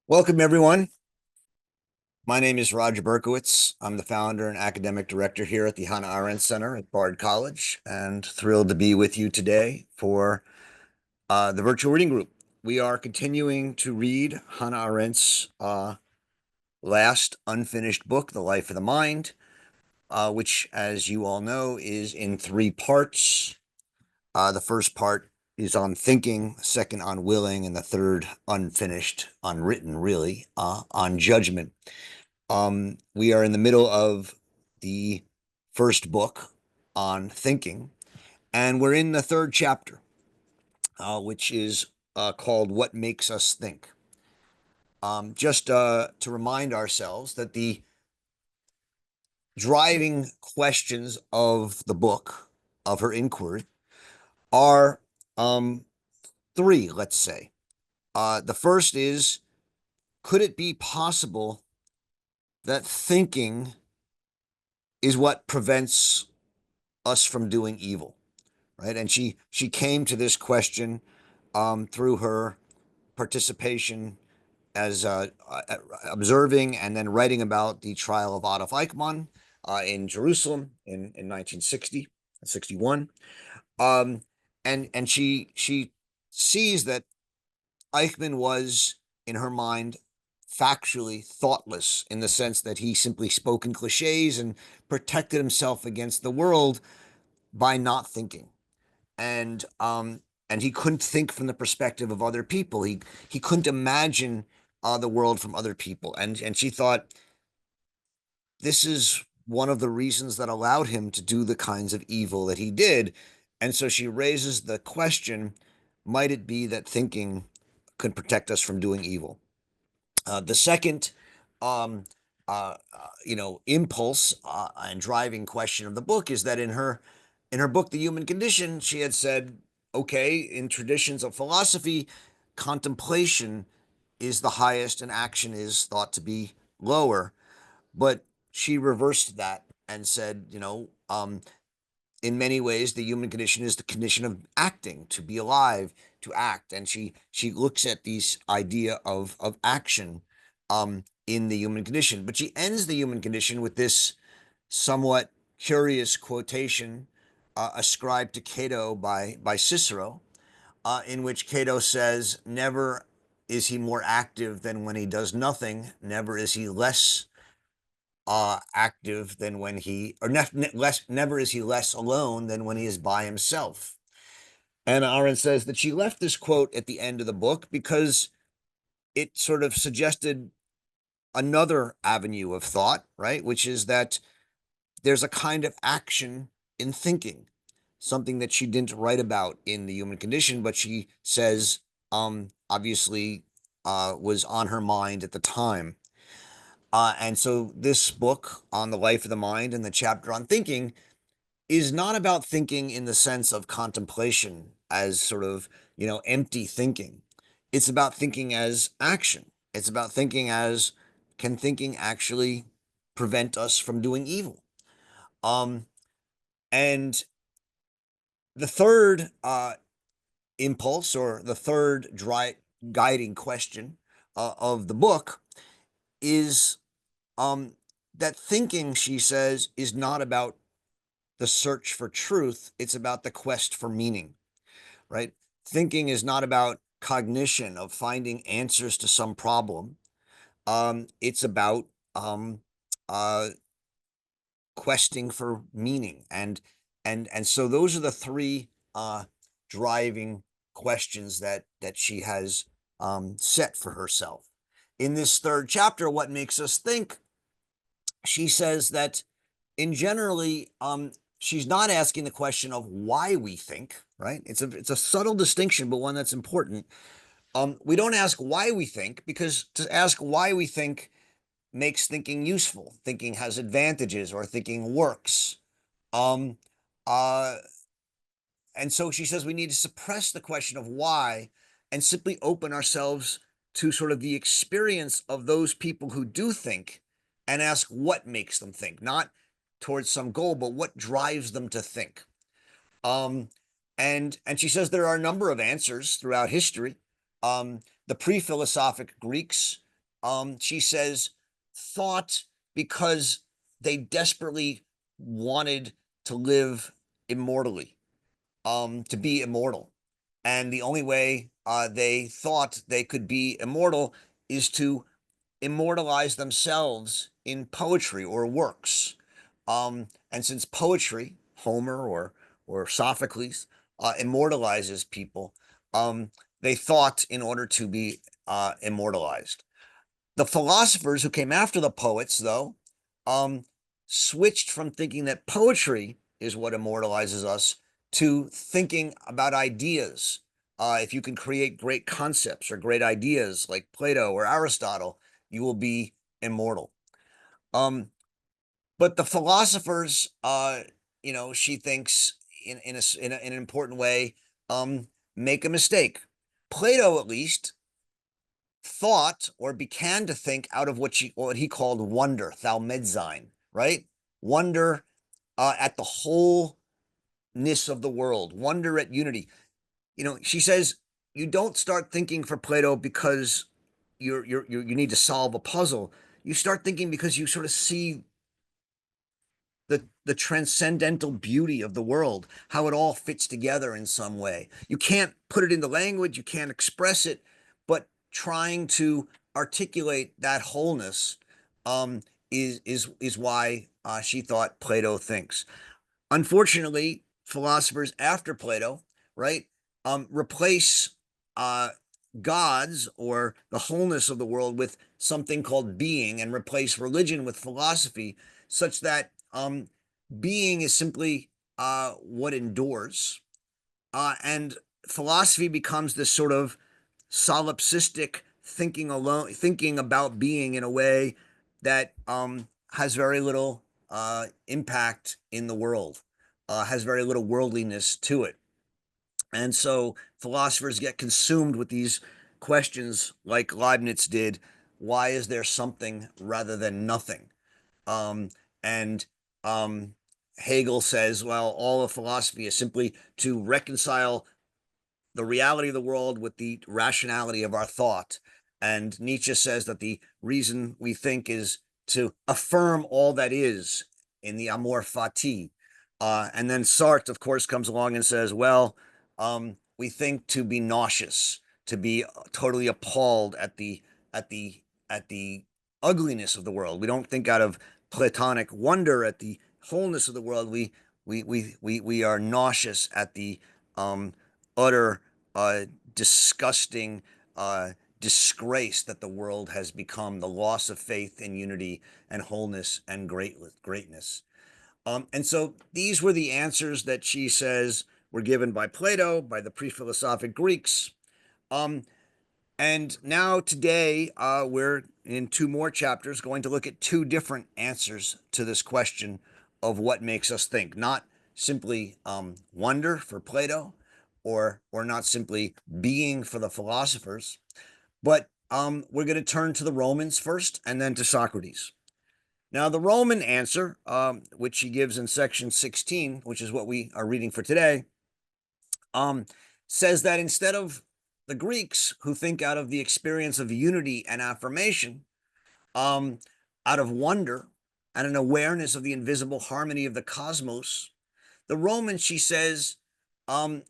Welcome, everyone. My name is Roger Berkowitz. I'm the founder and academic director here at the Hannah Arendt Center at Bard College, and thrilled to be with you today for the virtual reading group. We are continuing to read Hannah Arendt's last unfinished book, The Life of the Mind, which, as you all know, is in three parts. The first part is on thinking, the second on willing, and the third, unfinished, unwritten, really, on judgment. We are in the middle of the first book on thinking, and we're in the third chapter, which is called What Makes Us Think. Just to remind ourselves that the driving questions of the book, of her inquiry, are three, let's say. The first is, could it be possible that thinking is what prevents us from doing evil? Right? And she came to this question through her participation as observing and then writing about the trial of Adolf Eichmann in Jerusalem in 1961. And she sees that Eichmann was, in her mind, factually thoughtless in the sense that he simply spoke in cliches and protected himself against the world by not thinking. And he couldn't think from the perspective of other people. He couldn't imagine the world from other people. And she thought this is one of the reasons that allowed him to do the kinds of evil that he did. And so she raises the question, might it be that thinking could protect us from doing evil? The second, um, impulse and driving question of the book is that in her book, The Human Condition, she had said, okay, in traditions of philosophy, contemplation is the highest and action is thought to be lower. But she reversed that and said, in many ways, the human condition is the condition of acting, to be alive, to act. And she looks at this idea of action in the human condition. But she ends the human condition with this somewhat curious quotation ascribed to Cato by Cicero, in which Cato says, "Never is he more active than when he does nothing. Never is he less active than when he, or less. Never is he less alone than when he is by himself." And Arendt says that she left this quote at the end of the book because it sort of suggested another avenue of thought, right? Which is that there's a kind of action in thinking, something that she didn't write about in The Human Condition, but she says obviously was on her mind at the time. And so this book on the life of the mind and the chapter on thinking is not about thinking in the sense of contemplation as sort of, empty thinking. It's about thinking as action. It's about thinking as, can thinking actually prevent us from doing evil? And the third impulse, or the third guiding question of the book, is that thinking, she says, is not about the search for truth. It's about the quest for meaning, right? Thinking is not about cognition of finding answers to some problem. It's about uh, questing for meaning, and so those are the three driving questions that she has set for herself in this third chapter. What makes us think? She says that in generally, she's not asking the question of why we think, right? It's a subtle distinction, but one that's important. We don't ask why we think, because to ask why we think makes thinking useful. Thinking has advantages, or thinking works. Um, uh, and so she says we need to suppress the question of why and simply open ourselves to sort of the experience of those people who do think, and ask what makes them think, not towards some goal, but what drives them to think. Um, and she says there are a number of answers throughout history. The pre-philosophic Greeks she says, thought because they desperately wanted to live immortally, to be immortal. And the only way they thought they could be immortal is to immortalize themselves in poetry or works. And since poetry, Homer or Sophocles, immortalizes people, they thought in order to be immortalized. The philosophers who came after the poets, though, um, switched from thinking that poetry is what immortalizes us to thinking about ideas. If you can create great concepts or great ideas like Plato or Aristotle, you will be immortal. Um, but the philosophers, she thinks in an important way, make a mistake. Plato, at least, thought or began to think out of what he called wonder, thalmedzine, right? Wonder at the wholeness of the world, wonder at unity. She says you don't start thinking for Plato because you need to solve a puzzle. You start thinking because you sort of see the transcendental beauty of the world, how it all fits together in some way. You can't put it into language, you can't express it, but trying to articulate that wholeness um, is why she thought Plato thinks. Unfortunately, philosophers after Plato, right, replace uh, gods or the wholeness of the world with something called being, and replace religion with philosophy, such that being is simply what endures, and philosophy becomes this sort of solipsistic thinking about being in a way that has very little impact in the world, has very little worldliness to it. And so philosophers get consumed with these questions like Leibniz did. Why is there something rather than nothing? And um, Hegel says, well, all of philosophy is simply to reconcile the reality of the world with the rationality of our thought. And Nietzsche says that the reason we think is to affirm all that is in the amor fati. And then Sartre, of course, comes along and says, well, we think to be nauseous, to be totally appalled at the at the ugliness of the world. We don't think out of Platonic wonder at the wholeness of the world. We are nauseous at the um, utter uh, disgusting disgrace that the world has become, the loss of faith in unity and wholeness and greatness. And so these were the answers that she says were given by Plato, by the pre-philosophic Greeks. Um, and now today, we're in two more chapters going to look at two different answers to this question of what makes us think. Not simply wonder for Plato, or not simply being for the philosophers, but we're going to turn to the Romans first and then to Socrates. Now, the Roman answer, which she gives in section 16, which is what we are reading for today, um, says that instead of the Greeks, who think out of the experience of unity and affirmation, um, out of wonder and an awareness of the invisible harmony of the cosmos, the Romans, she says, um,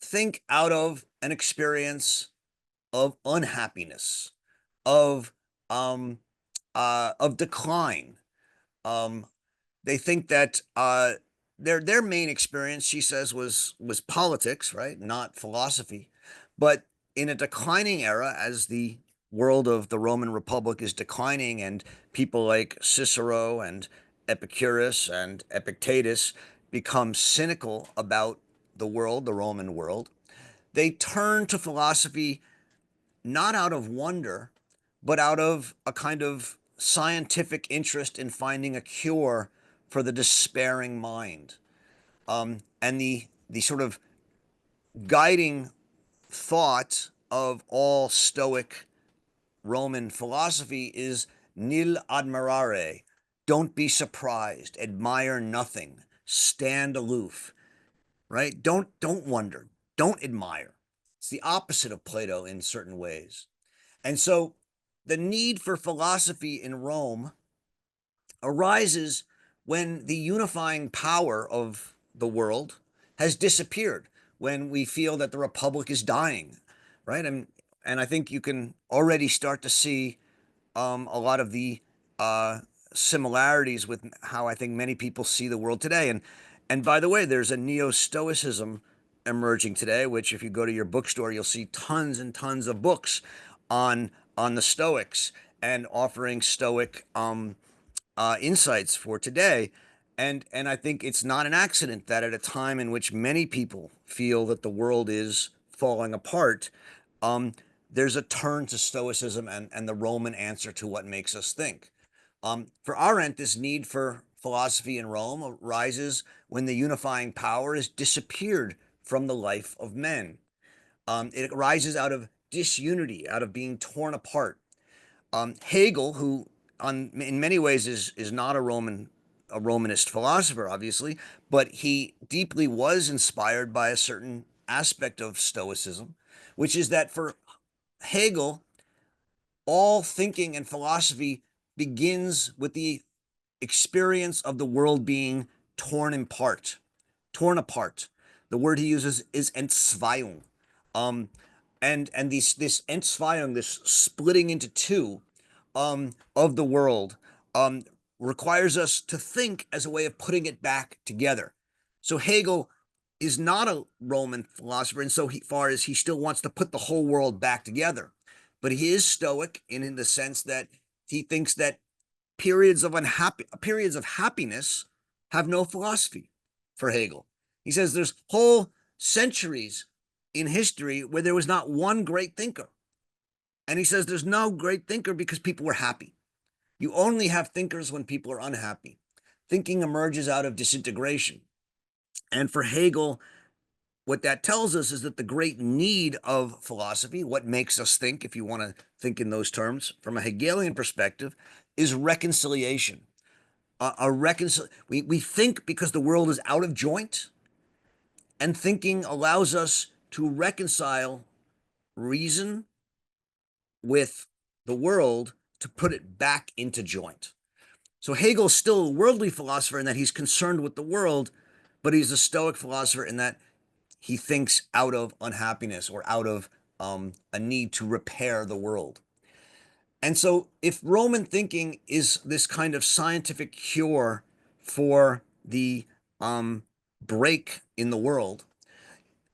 think out of an experience of unhappiness, of of decline. Um, they think that their main experience, she says, was politics, right, not philosophy. But in a declining era, as the world of the Roman Republic is declining, and people like Cicero and Epicurus and Epictetus become cynical about the world, the Roman world, they turn to philosophy not out of wonder, but out of a kind of scientific interest in finding a cure for the despairing mind. And the sort of guiding thought of all Stoic Roman philosophy is nil admirare. Don't be surprised. Admire nothing. Stand aloof. Right? Don't wonder. Don't admire. It's the opposite of Plato in certain ways. And so the need for philosophy in Rome arises when the unifying power of the world has disappeared, when we feel that the republic is dying, right? And I think you can already start to see a lot of the uh, similarities with how I think many people see the world today. And by the way, there's a neo-Stoicism emerging today, which if you go to your bookstore, you'll see tons and tons of books on the Stoics and offering Stoic insights for today. And I think it's not an accident that at a time in which many people feel that the world is falling apart, um, there's a turn to Stoicism and the Roman answer to what makes us think. For Arendt, this need for philosophy in Rome arises when the unifying power has disappeared from the life of men. It arises out of disunity, out of being torn apart. Hegel, who in many ways is not a Romanist philosopher, obviously, but he deeply was inspired by a certain aspect of Stoicism, which is that for Hegel, all thinking and philosophy begins with the experience of the world being torn apart, torn apart. The word he uses is Entzweiung. Um, and this Entzweiung, this splitting into two of the world, um, requires us to think as a way of putting it back together. So Hegel is not a Roman philosopher, and so far as he still wants to put the whole world back together, but he is Stoic in the sense that he thinks that periods of happiness have no philosophy for Hegel. He says there's whole centuries in history where there was not one great thinker. And he says there's no great thinker because people were happy. You only have thinkers when people are unhappy. Thinking emerges out of disintegration. And for Hegel, what that tells us is that the great need of philosophy, what makes us think, if you want to think in those terms, from a Hegelian perspective, is reconciliation. We think because the world is out of joint, and thinking allows us to reconcile reason with the world to put it back into joint. So Hegel's still a worldly philosopher in that he's concerned with the world, but he's a Stoic philosopher in that he thinks out of unhappiness or out of a need to repair the world. And so, if Roman thinking is this kind of scientific cure for the break in the world,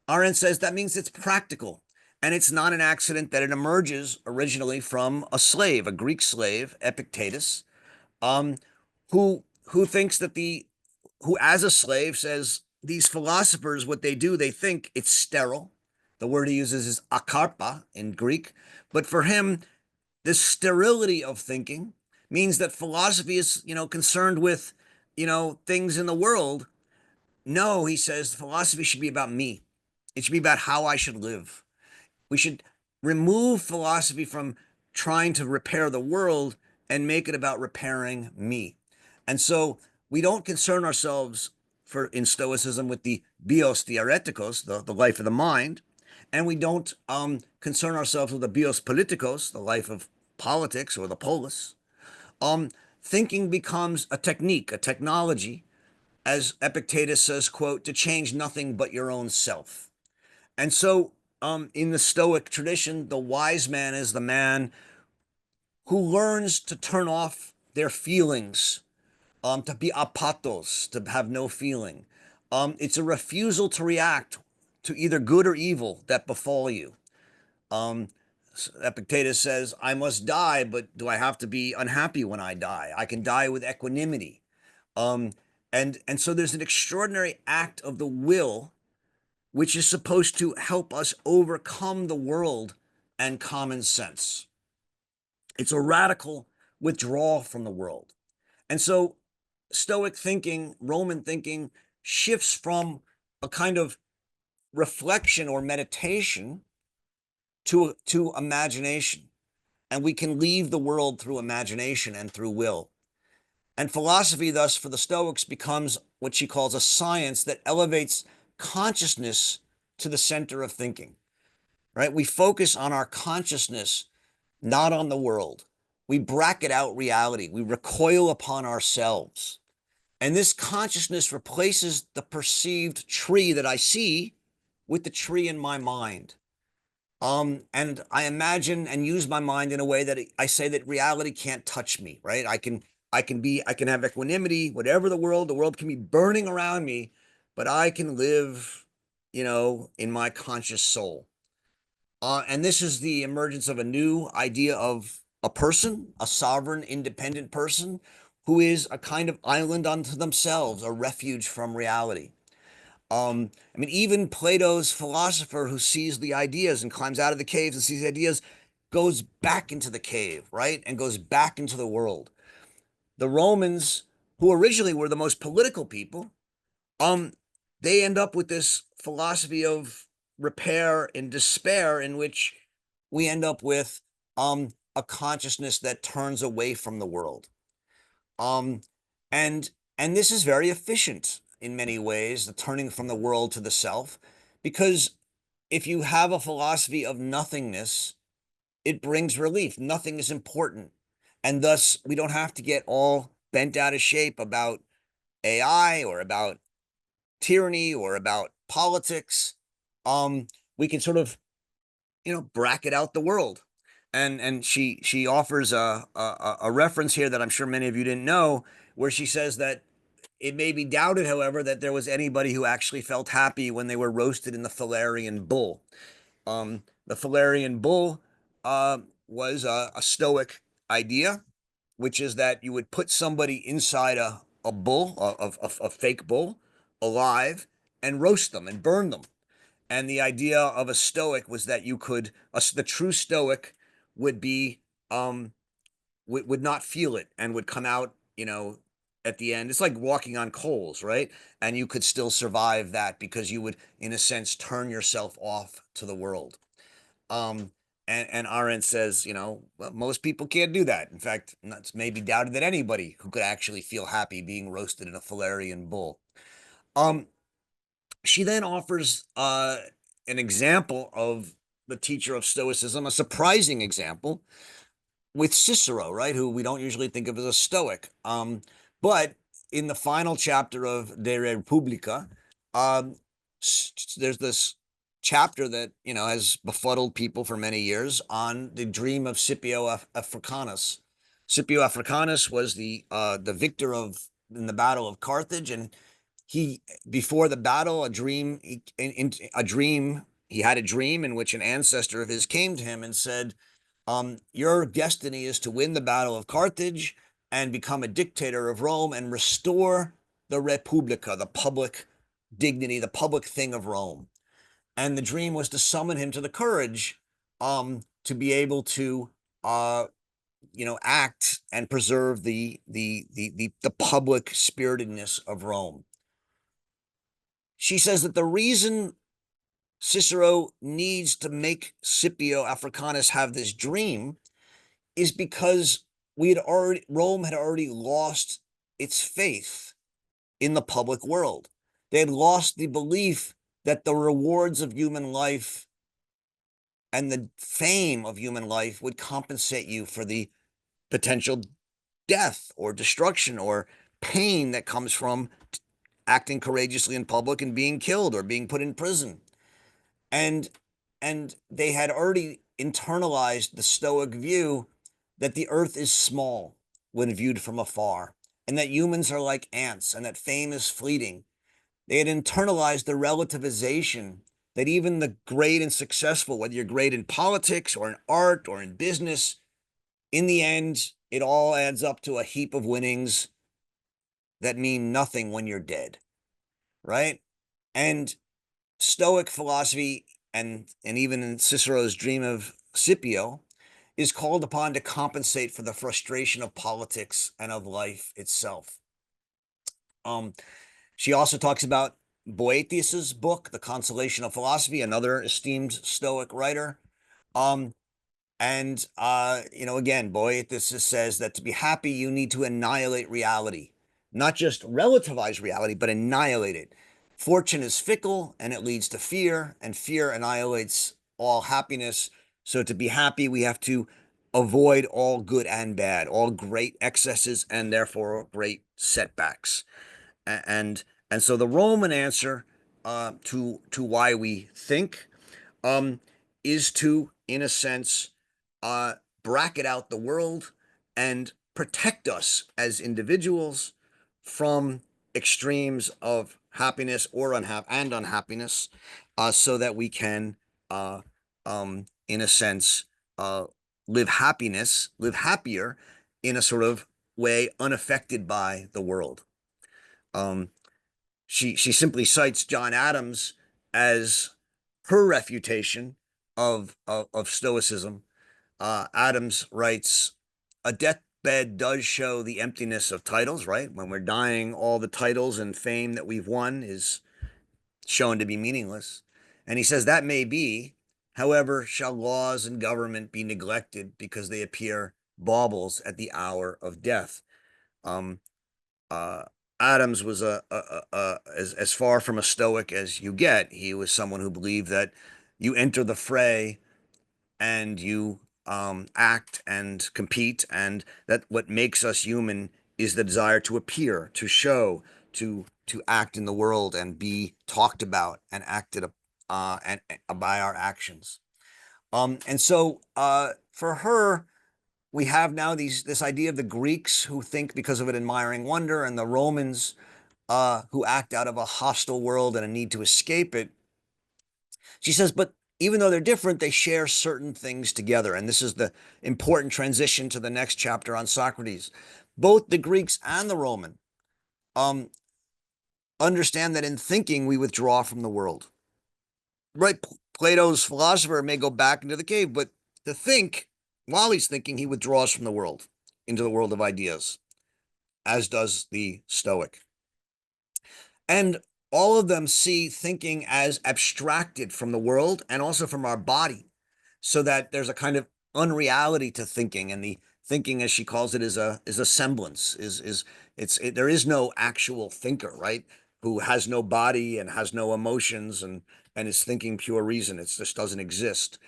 Arendt says that means it's practical. And it's not an accident that it emerges originally from a slave, a Greek slave, Epictetus, um, who thinks that who as a slave says these philosophers, what they do, they think it's sterile. The word he uses is akarpa in Greek. But for him, this sterility of thinking means that philosophy is, concerned with, things in the world. No, he says philosophy should be about me. It should be about how I should live. We should remove philosophy from trying to repair the world and make it about repairing me. And so we don't concern ourselves in Stoicism with the bios theoreticos, the life of the mind, and we don't concern ourselves with the bios politikos, the life of politics or the polis. Um, Thinking becomes a technique, a technology, as Epictetus says, quote, to change nothing but your own self. And so, in the Stoic tradition, the wise man is the man who learns to turn off their feelings, to be apatos, to have no feeling. It's a refusal to react to either good or evil that befall you. Um, Epictetus says, I must die, but do I have to be unhappy when I die? I can die with equanimity. Um, and so there's an extraordinary act of the will which is supposed to help us overcome the world and common sense. It's a radical withdrawal from the world. And so Stoic thinking, Roman thinking, shifts from a kind of reflection or meditation to imagination. And we can leave the world through imagination and through will. And philosophy, thus, for the Stoics, becomes what she calls a science that elevates consciousness to the center of thinking, right? We focus on our consciousness not on the world. We bracket out reality. We recoil upon ourselves. And this consciousness replaces the perceived tree that I see with the tree in my mind. And I imagine and use my mind in a way that I say that reality can't touch me, right? I can have equanimity, whatever the world can be burning around me, but I can live, in my conscious soul. And this is the emergence of a new idea of a person, a sovereign, independent person who is a kind of island unto themselves, a refuge from reality. I mean, even Plato's philosopher who sees the ideas and climbs out of the caves and sees the ideas goes back into the cave, right? And goes back into the world. The Romans, who originally were the most political people, um, they end up with this philosophy of repair and despair in which we end up with a consciousness that turns away from the world. Um, and and this is very efficient in many ways, the turning from the world to the self, because if you have a philosophy of nothingness, it brings relief. Nothing is important. And thus, we don't have to get all bent out of shape about AI or about tyranny or about politics. We can sort of, bracket out the world. And she offers a reference here that I'm sure many of you didn't know, where she says that it may be doubted, however, that there was anybody who actually felt happy when they were roasted in the Phalarian bull. The Phalarian bull was a Stoic idea, which is that you would put somebody inside a bull, a fake bull, alive, and roast them and burn them. And the idea of a Stoic was that the true Stoic would be, would not feel it and would come out, at the end. It's like walking on coals, right? And you could still survive that because you would, in a sense, turn yourself off to the world. Um, and Arendt says, well, most people can't do that. In fact, it's maybe doubted that anybody who could actually feel happy being roasted in a Phalarian bull. Um, she then offers an example of the teacher of Stoicism, a surprising example with Cicero, right? Who we don't usually think of as a Stoic. But in the final chapter of De Republica, um, there's this chapter that has befuddled people for many years on the dream of Scipio Africanus. Scipio Africanus was the victor in the Battle of Carthage, and he before the battle a dream he had a dream in which an ancestor of his came to him and said, your destiny is to win the Battle of Carthage and become a dictator of Rome and restore the Republica, the public dignity, the public thing of Rome. And the dream was to summon him to the courage to be able to act and preserve the public spiritedness of Rome. She says that the reason Cicero needs to make Scipio Africanus have this dream is because Rome had already lost its faith in the public world. They had lost the belief that the rewards of human life and the fame of human life would compensate you for the potential death or destruction or pain that comes from acting courageously in public and being killed or being put in prison. And they had already internalized the Stoic view that the earth is small when viewed from afar, and that humans are like ants, and that fame is fleeting. They had internalized the relativization that even the great and successful, whether you're great in politics or in art or in business, in the end, it all adds up to a heap of winnings that mean nothing when you're dead, right? And Stoic philosophy, and even in Cicero's dream of Scipio, is called upon to compensate for the frustration of politics and of life itself. Um, she also talks about Boethius's book, The Consolation of Philosophy, another esteemed Stoic writer. Um, and again, Boethius says that to be happy, you need to annihilate reality, not just relativize reality, but annihilate it. Fortune is fickle and it leads to fear, and fear annihilates all happiness. So to be happy, we have to avoid all good and bad, all great excesses and therefore great setbacks. And and so the Roman answer to why we think um, is to, in a sense, uh, bracket out the world and protect us as individuals from extremes of happiness or unhappiness, so that we can, in a sense, uh, live happier in a sort of way unaffected by the world. Um, she simply cites John Adams as her refutation of Stoicism. Adams writes, "A deathbed does show the emptiness of titles, right? When we're dying, all the titles and fame that we've won is shown to be meaningless." And he says that may be, however, shall laws and government be neglected because they appear baubles at the hour of death. Um, uh, Adams was as far from a Stoic as you get. He was someone who believed that you enter the fray and you act and compete, and that what makes us human is the desire to appear, to show, to act in the world and be talked about and acted by our actions. And so for her, we have now this idea of the Greeks who think because of an admiring wonder, and the Romans who act out of a hostile world and a need to escape it. She says, but even though they're different, they share certain things together. And this is the important transition to the next chapter on Socrates. Both the Greeks and the Roman um, understand that in thinking, we withdraw from the world. Right? Plato's philosopher may go back into the cave, but to think, while he's thinking, he withdraws from the world into the world of ideas, as does the Stoic. And all of them see thinking as abstracted from the world and also from our body, so that there's a kind of unreality to thinking, and the thinking, as she calls it, is a semblance. There is no actual thinker, right? Who has no body and has no emotions and is thinking pure reason. It just doesn't exist.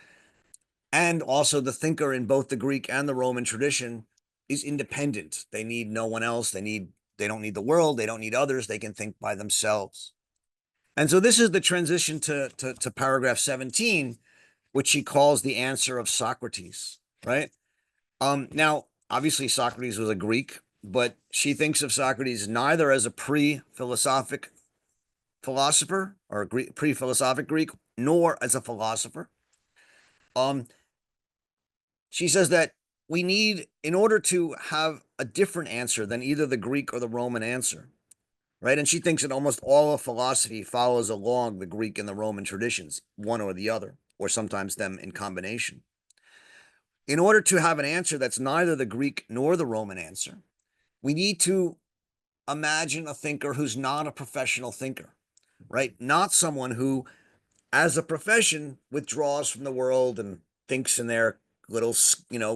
And also, the thinker in both the Greek and the Roman tradition is independent. They need no one else. They don't need the world. They don't need others. They can think by themselves. And so this is the transition to paragraph 17, which she calls the answer of Socrates, right? Now, obviously, Socrates was a Greek, but she thinks of Socrates neither as a pre-philosophic philosopher or a pre-philosophic Greek, nor as a philosopher. Um, she says that we need, in order to have a different answer than either the Greek or the Roman answer, right? And she thinks that almost all of philosophy follows along the Greek and the Roman traditions, one or the other, or sometimes them in combination. In order to have an answer that's neither the Greek nor the Roman answer, we need to imagine a thinker who's not a professional thinker, right? Not someone who, as a profession, withdraws from the world and thinks in their little,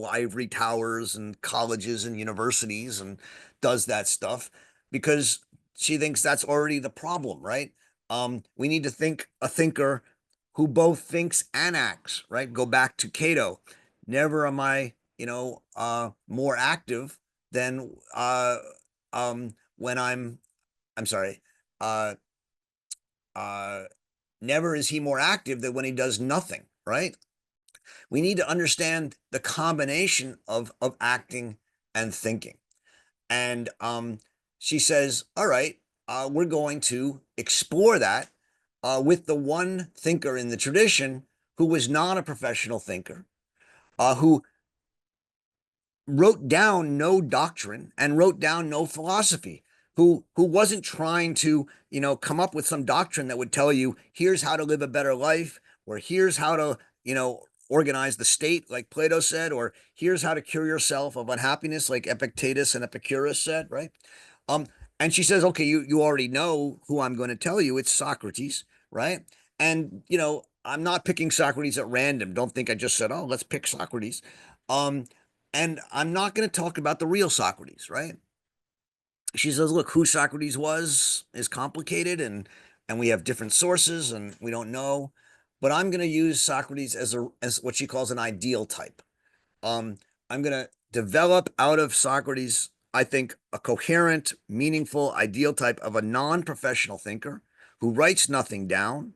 ivory towers and colleges and universities and does that stuff, because she thinks that's already the problem, right? We need to think a thinker who both thinks and acts, right? Go back to Cato. Never am I, more active than when I'm sorry, uh, uh, never is he more active than when he does nothing, right? We need to understand the combination of acting and thinking. And she says, all right, we're going to explore that with the one thinker in the tradition who was not a professional thinker, who wrote down no doctrine and wrote down no philosophy, who wasn't trying to, come up with some doctrine that would tell you here's how to live a better life, or here's how to, organize the state, like Plato said, or here's how to cure yourself of unhappiness, like Epictetus and Epicurus said, right? Um, and she says, okay, you already know who I'm going to tell you. It's Socrates, right? And I'm not picking Socrates at random. Don't think I just said, oh, let's pick Socrates. Um, and I'm not going to talk about the real Socrates, right? She says, look, who Socrates was is complicated, and we have different sources and we don't know. But I'm going to use Socrates as what she calls an ideal type. I'm going to develop out of Socrates, I think, a coherent, meaningful, ideal type of a non-professional thinker who writes nothing down,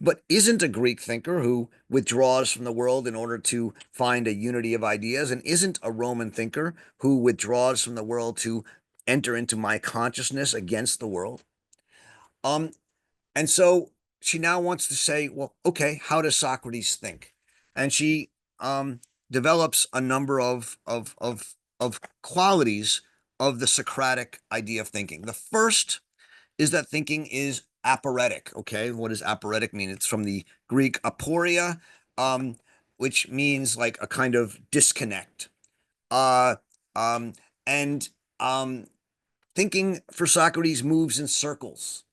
but isn't a Greek thinker who withdraws from the world in order to find a unity of ideas, and isn't a Roman thinker who withdraws from the world to enter into my consciousness against the world. Um, and so she now wants to say, well, okay, how does Socrates think? And she develops a number of qualities of the Socratic idea of thinking. The first is that thinking is aporetic. Okay, what does aporetic mean? It's from the Greek aporia, um, which means like a kind of disconnect. Uh, um, and thinking for Socrates moves in circles.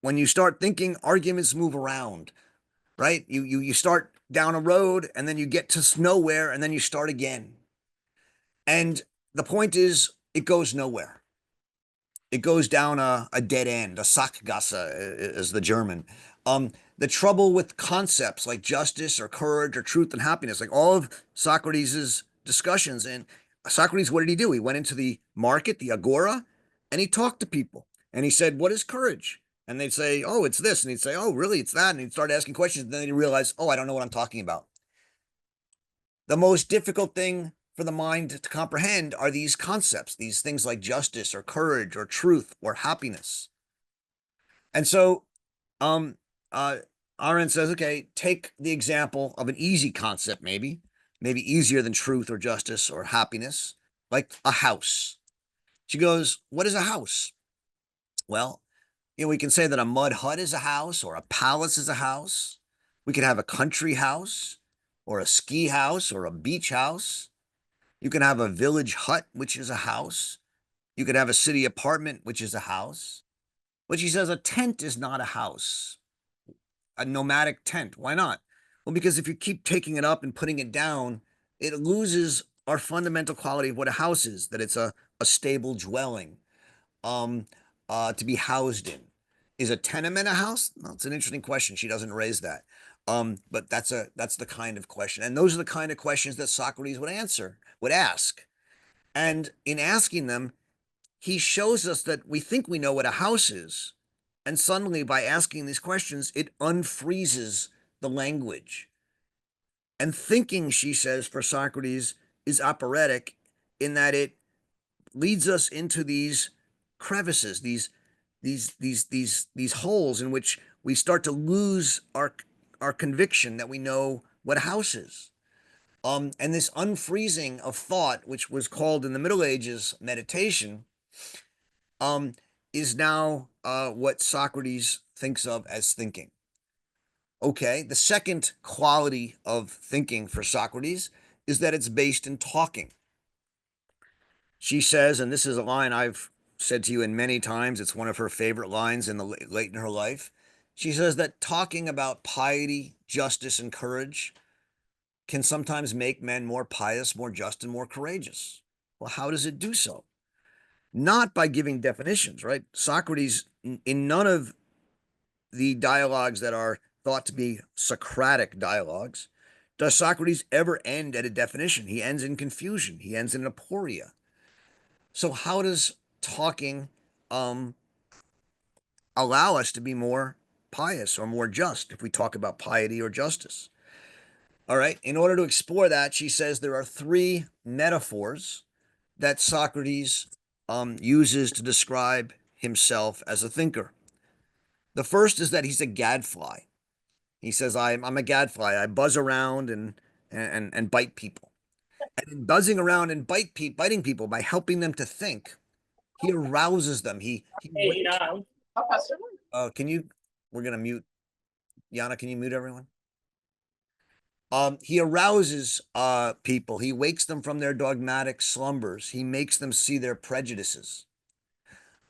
When you start thinking, arguments move around, right? You start down a road and then you get to nowhere and then you start again. And the point is, it goes nowhere. It goes down a dead end, a Sackgasse is the German. The trouble with concepts like justice or courage or truth and happiness, like all of Socrates's discussions. And Socrates, what did he do? He went into the market, the agora, and he talked to people. And he said, what is courage? And they'd say, oh, it's this. And he'd say, oh, really? It's that. And he'd start asking questions. And then he'd realize, oh, I don't know what I'm talking about. The most difficult thing for the mind to comprehend are these concepts, these things like justice or courage or truth or happiness. And so um, uh, Arendt says, okay, take the example of an easy concept, maybe easier than truth or justice or happiness, like a house. She goes, what is a house? Well, we can say that a mud hut is a house or a palace is a house. We could have a country house or a ski house or a beach house. You can have a village hut, which is a house. You could have a city apartment, which is a house. But she says a tent is not a house, a nomadic tent. Why not? Well, because if you keep taking it up and putting it down, it loses our fundamental quality of what a house is, that it's a stable dwelling um, to be housed in. Is a tenement a house? Well, it's an interesting question. She doesn't raise that. But that's the kind of question. And those are the kind of questions that Socrates would ask. And in asking them, he shows us that we think we know what a house is. And suddenly, by asking these questions, it unfreezes the language. And thinking, she says, for Socrates is operatic in that it leads us into these crevices, these holes in which we start to lose our conviction that we know what a house is. And this unfreezing of thought, which was called in the Middle Ages meditation, um, is now what Socrates thinks of as thinking. Okay, the second quality of thinking for Socrates is that it's based in talking. She says, and this is a line I've said to you in many times, it's one of her favorite lines in the late in her life. She says that talking about piety, justice, and courage can sometimes make men more pious, more just, and more courageous. Well, how does it do so? Not by giving definitions, right? Socrates, in none of the dialogues that are thought to be Socratic dialogues, does Socrates ever end at a definition. He ends in confusion, he ends in aporia. So, how does talking um, allow us to be more pious or more just if we talk about piety or justice? All right. In order to explore that, she says there are three metaphors that Socrates uses to describe himself as a thinker. The first is that he's a gadfly. He says, I'm a gadfly. I buzz around and bite people. And in buzzing around and biting people by helping them to think, he arouses them. He wakes. Can you? We're gonna mute. Yana, can you mute everyone? He arouses people. He wakes them from their dogmatic slumbers. He makes them see their prejudices.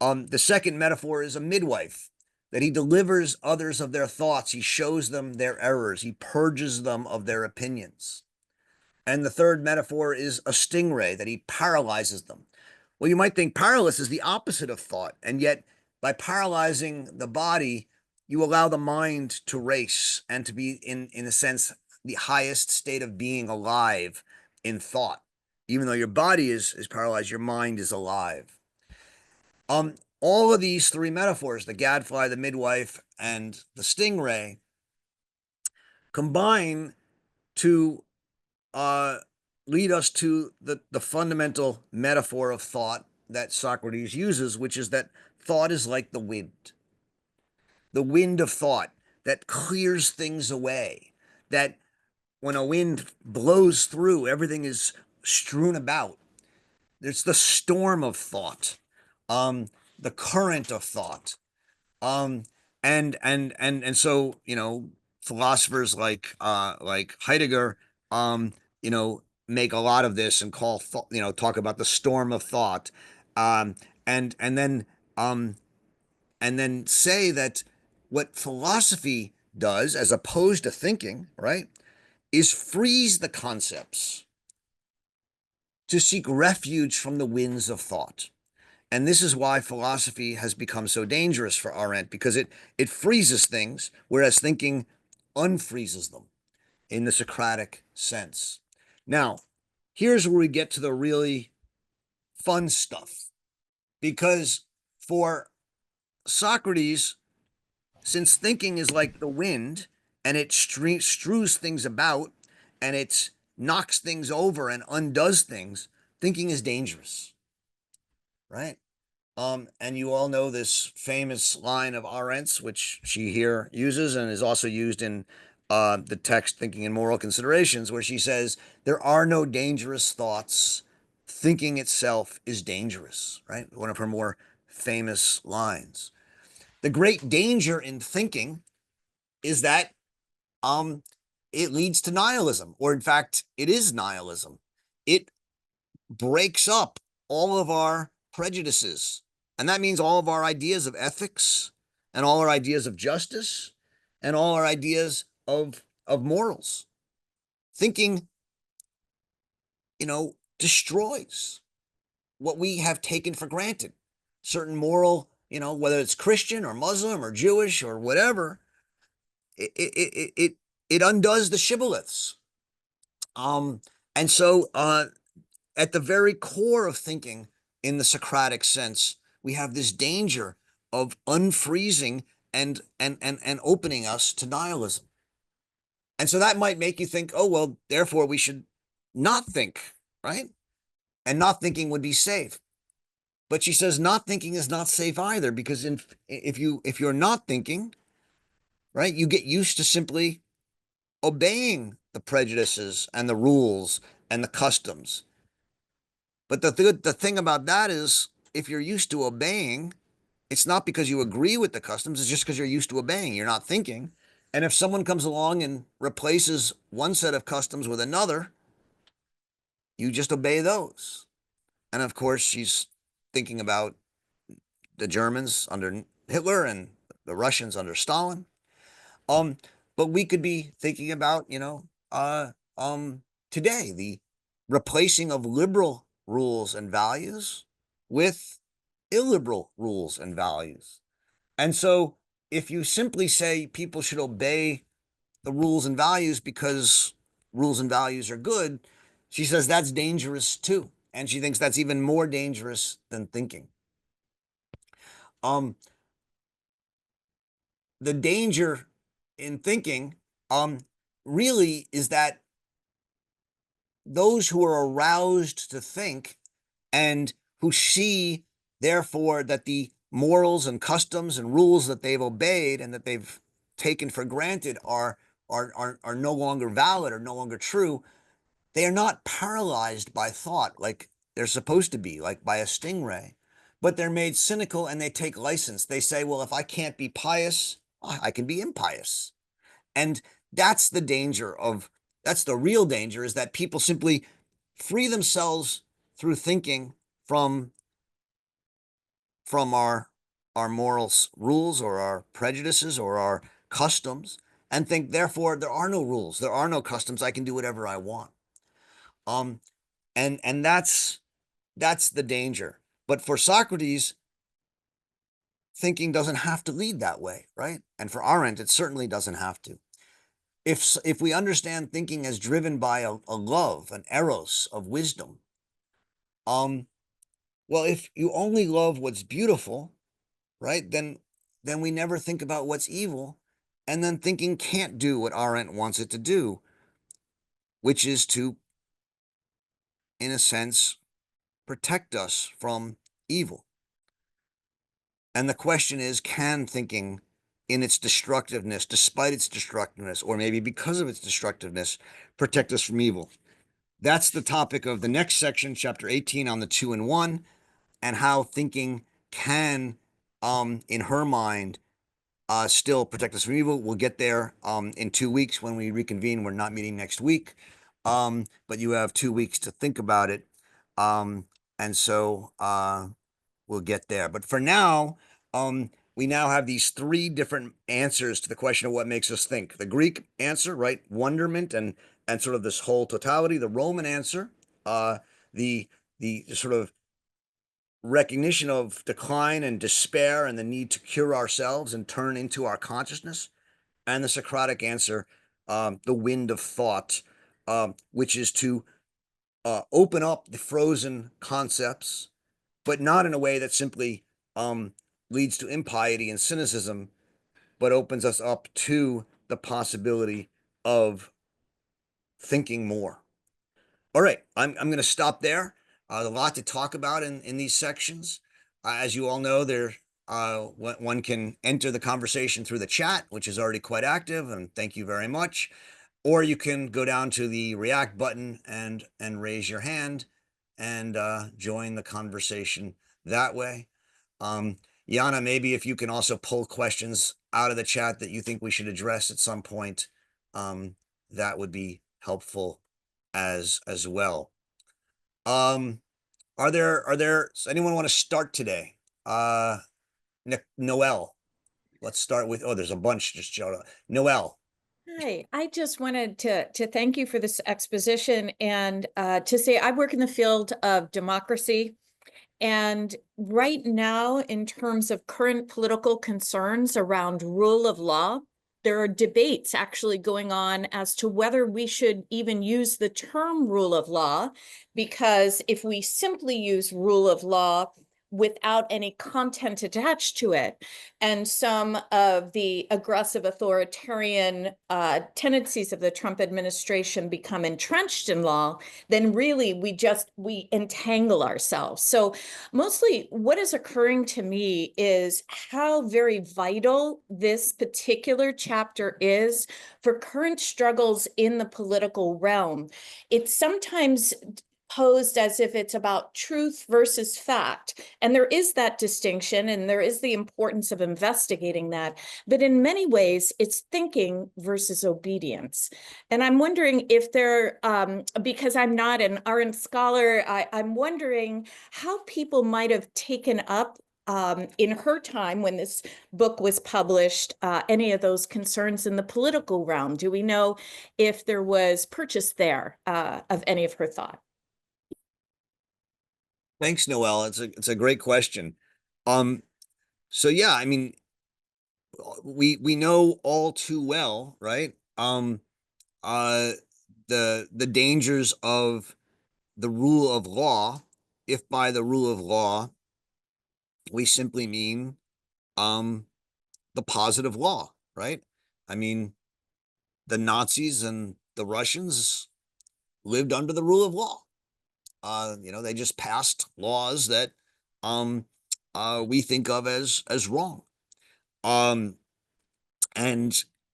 The second metaphor is a midwife, that he delivers others of their thoughts. He shows them their errors. He purges them of their opinions. And the third metaphor is a stingray, that he paralyzes them. Well, you might think paralysis is the opposite of thought, and yet by paralyzing the body, you allow the mind to race and to be, in a sense, the highest state of being alive in thought. Even though your body is paralyzed, your mind is alive. All of these three metaphors, the gadfly, the midwife, and the stingray, combine to lead us to the fundamental metaphor of thought that Socrates uses, which is that thought is like the wind of thought that clears things away, that when a wind blows through, everything is strewn about. There's the storm of thought, the current of thought. Um, and so, philosophers like Heidegger, make a lot of this and call thought, talk about the storm of thought, um, and and then um, and then say that what philosophy does, as opposed to thinking, right, is freeze the concepts to seek refuge from the winds of thought. And this is why philosophy has become so dangerous for Arendt, because it freezes things, whereas thinking unfreezes them in the Socratic sense. Now, here's where we get to the really fun stuff, because for Socrates, since thinking is like the wind and it strews things about and it knocks things over and undoes things, thinking is dangerous, right? And you all know this famous line of Arendt's, which she here uses and is also used in the text Thinking and Moral Considerations, where she says, there are no dangerous thoughts. Thinking itself is dangerous, right? One of her more famous lines. The great danger in thinking is that it leads to nihilism, or in fact, it is nihilism. It breaks up all of our prejudices. And that means all of our ideas of ethics and all our ideas of justice and all our ideas of morals. Thinking, destroys what we have taken for granted. Certain moral, whether it's Christian or Muslim or Jewish or whatever, it undoes the shibboleths. And so at the very core of thinking in the Socratic sense, we have this danger of unfreezing and opening us to nihilism. And so that might make you think, oh, well, therefore we should not think, right? And not thinking would be safe. But she says not thinking is not safe either, because if you're not thinking, right, you get used to simply obeying the prejudices and the rules and the customs. But the thing about that is, if you're used to obeying, it's not because you agree with the customs, it's just because you're used to obeying. You're not thinking. And if someone comes along and replaces one set of customs with another, you just obey those. And of course, she's thinking about the Germans under Hitler and the Russians under Stalin. Um, but we could be thinking about, today, the replacing of liberal rules and values with illiberal rules and values. And so if you simply say people should obey the rules and values because rules and values are good, she says that's dangerous too. And she thinks that's even more dangerous than thinking. The danger in thinking really is that those who are aroused to think and who see, therefore, that the morals and customs and rules that they've obeyed and that they've taken for granted are no longer valid or no longer true, they are not paralyzed by thought like they're supposed to be, like by a stingray, but they're made cynical and they take license. They say, well, if I can't be pious, I can be impious. And that's the danger of, that's the real danger, is that people simply free themselves through thinking from our morals rules or our prejudices or our customs, and think therefore there are no rules, there are no customs, I can do whatever I want. And that's the danger. But for Socrates, thinking doesn't have to lead that way, right? And for Arendt, it certainly doesn't have to. if we understand thinking as driven by a love, an eros of wisdom, well, if you only love what's beautiful, right, then we never think about what's evil, and then thinking can't do what Arendt wants it to do, which is to, in a sense, protect us from evil. And the question is, can thinking in its destructiveness, despite its destructiveness, or maybe because of its destructiveness, protect us from evil? That's the topic of the next section, chapter 18, on the two and one, and how thinking can, in her mind, still protect us from evil. We'll get there in 2 weeks when we reconvene. We're not meeting next week, but you have 2 weeks to think about it. And so we'll get there. But for now, we now have these 3 different answers to the question of what makes us think. The Greek answer, right? Wonderment and sort of this whole totality. The Roman answer, the sort of recognition of decline and despair and the need to cure ourselves and turn into our consciousness. And the Socratic answer, the wind of thought, which is to open up the frozen concepts, but not in a way that simply leads to impiety and cynicism, but opens us up to the possibility of thinking more. All right, I'm going to stop there. A lot to talk about in these sections. As you all know, one can enter the conversation through the chat, which is already quite active, and thank you very much. Or you can go down to the react button and raise your hand and join the conversation that way. Yana, maybe if you can also pull questions out of the chat that you think we should address at some point, that would be helpful as well. Does anyone want to start today? Noel, let's start with, there's a bunch just showed up. Noel. Hi, I just wanted to thank you for this exposition and to say I work in the field of democracy. And right now, in terms of current political concerns around rule of law, there are debates actually going on as to whether we should even use the term rule of law, because if we simply use rule of law without any content attached to it, and some of the aggressive authoritarian tendencies of the Trump administration become entrenched in law, then really we entangle ourselves. So mostly what is occurring to me is how very vital this particular chapter is for current struggles in the political realm. It's sometimes posed as if it's about truth versus fact. And there is that distinction, and there is the importance of investigating that. But in many ways, it's thinking versus obedience. And I'm wondering if because I'm not an Arendt scholar, I'm wondering how people might have taken up in her time when this book was published, any of those concerns in the political realm. Do we know if there was purchase there of any of her thought? Thanks, Noel. It's a great question. So yeah, I mean, we know all too well, right? Uh, the dangers of the rule of law, if by the rule of law we simply mean the positive law, right? I mean, the Nazis and the Russians lived under the rule of law. They just passed laws that we think of as wrong. And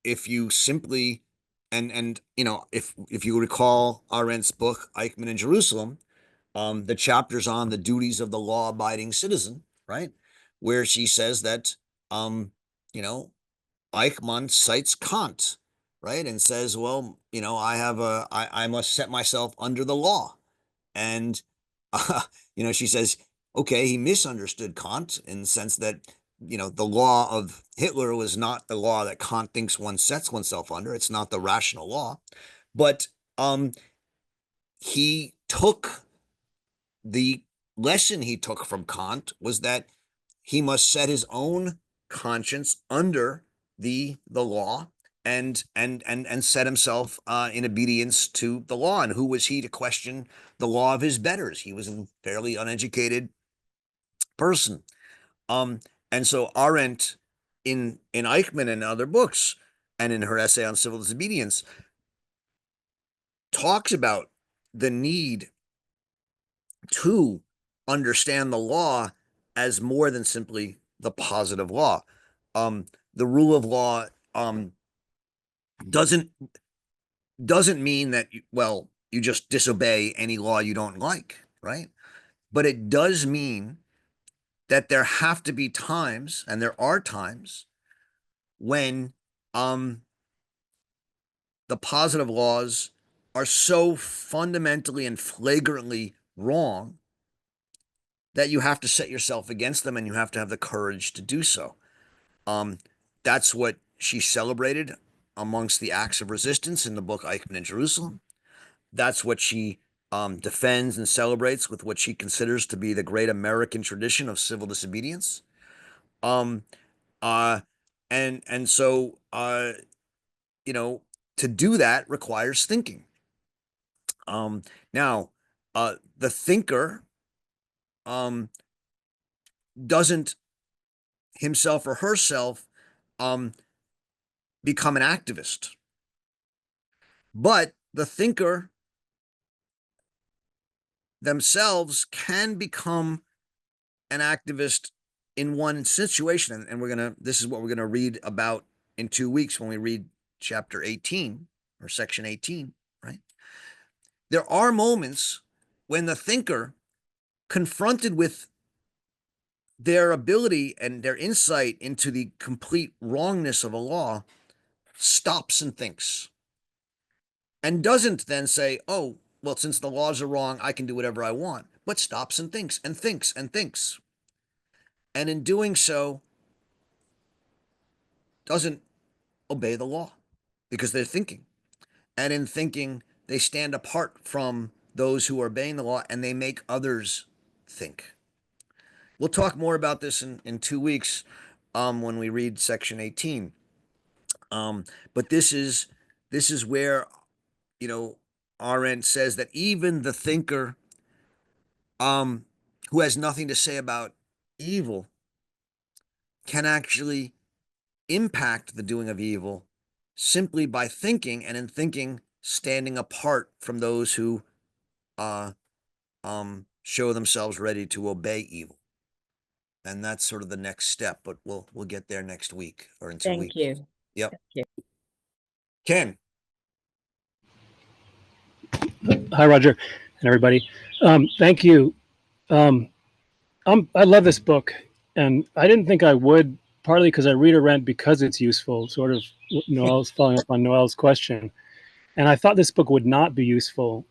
if you simply if you recall Arendt's book Eichmann in Jerusalem, the chapters on the duties of the law-abiding citizen, right, where she says that you know Eichmann cites Kant, right, and says, well, I must set myself under the law. And, she says, okay, he misunderstood Kant in the sense that, the law of Hitler was not the law that Kant thinks one sets oneself under. It's not the rational law. But he took the lesson he took from Kant was that he must set his own conscience under the law and set himself in obedience to the law. And who was he to question the law of his betters? He was a fairly uneducated person. Um, and so Arendt, in Eichmann and other books, and in her essay on civil disobedience, talks about the need to understand the law as more than simply the positive law. The rule of law doesn't mean that you just disobey any law you don't like, right? But it does mean that there have to be times, and there are times, when the positive laws are so fundamentally and flagrantly wrong that you have to set yourself against them, and you have to have the courage to do so. That's what she celebrated amongst the acts of resistance in the book Eichmann in Jerusalem. That's what she defends and celebrates with what she considers to be the great American tradition of civil disobedience. Um, uh, and so you know, to do that requires thinking. Now, the thinker doesn't himself or herself become an activist, but the thinker themselves can become an activist in one situation. And this is what we're gonna read about in 2 weeks when we read chapter 18 or section 18, right? There are moments when the thinker, confronted with their ability and their insight into the complete wrongness of a law, stops and thinks, and doesn't then say, oh, well, since the laws are wrong, I can do whatever I want, but stops and thinks and thinks and thinks. And in doing so, doesn't obey the law because they're thinking. And in thinking, they stand apart from those who are obeying the law, and they make others think. We'll talk more about this in 2 weeks when we read section 18. But this is where, you know, Arendt says that even the thinker who has nothing to say about evil can actually impact the doing of evil simply by thinking, and in thinking, standing apart from those who show themselves ready to obey evil. And that's sort of the next step, but we'll get there next week or in 2 weeks. Thank you. Yep. Thank you. Ken. Hi, Roger, and everybody. Thank you. I love this book, and I didn't think I would, partly because I read Arendt because it's useful, sort of Noel's following up on Noel's question. And I thought this book would not be useful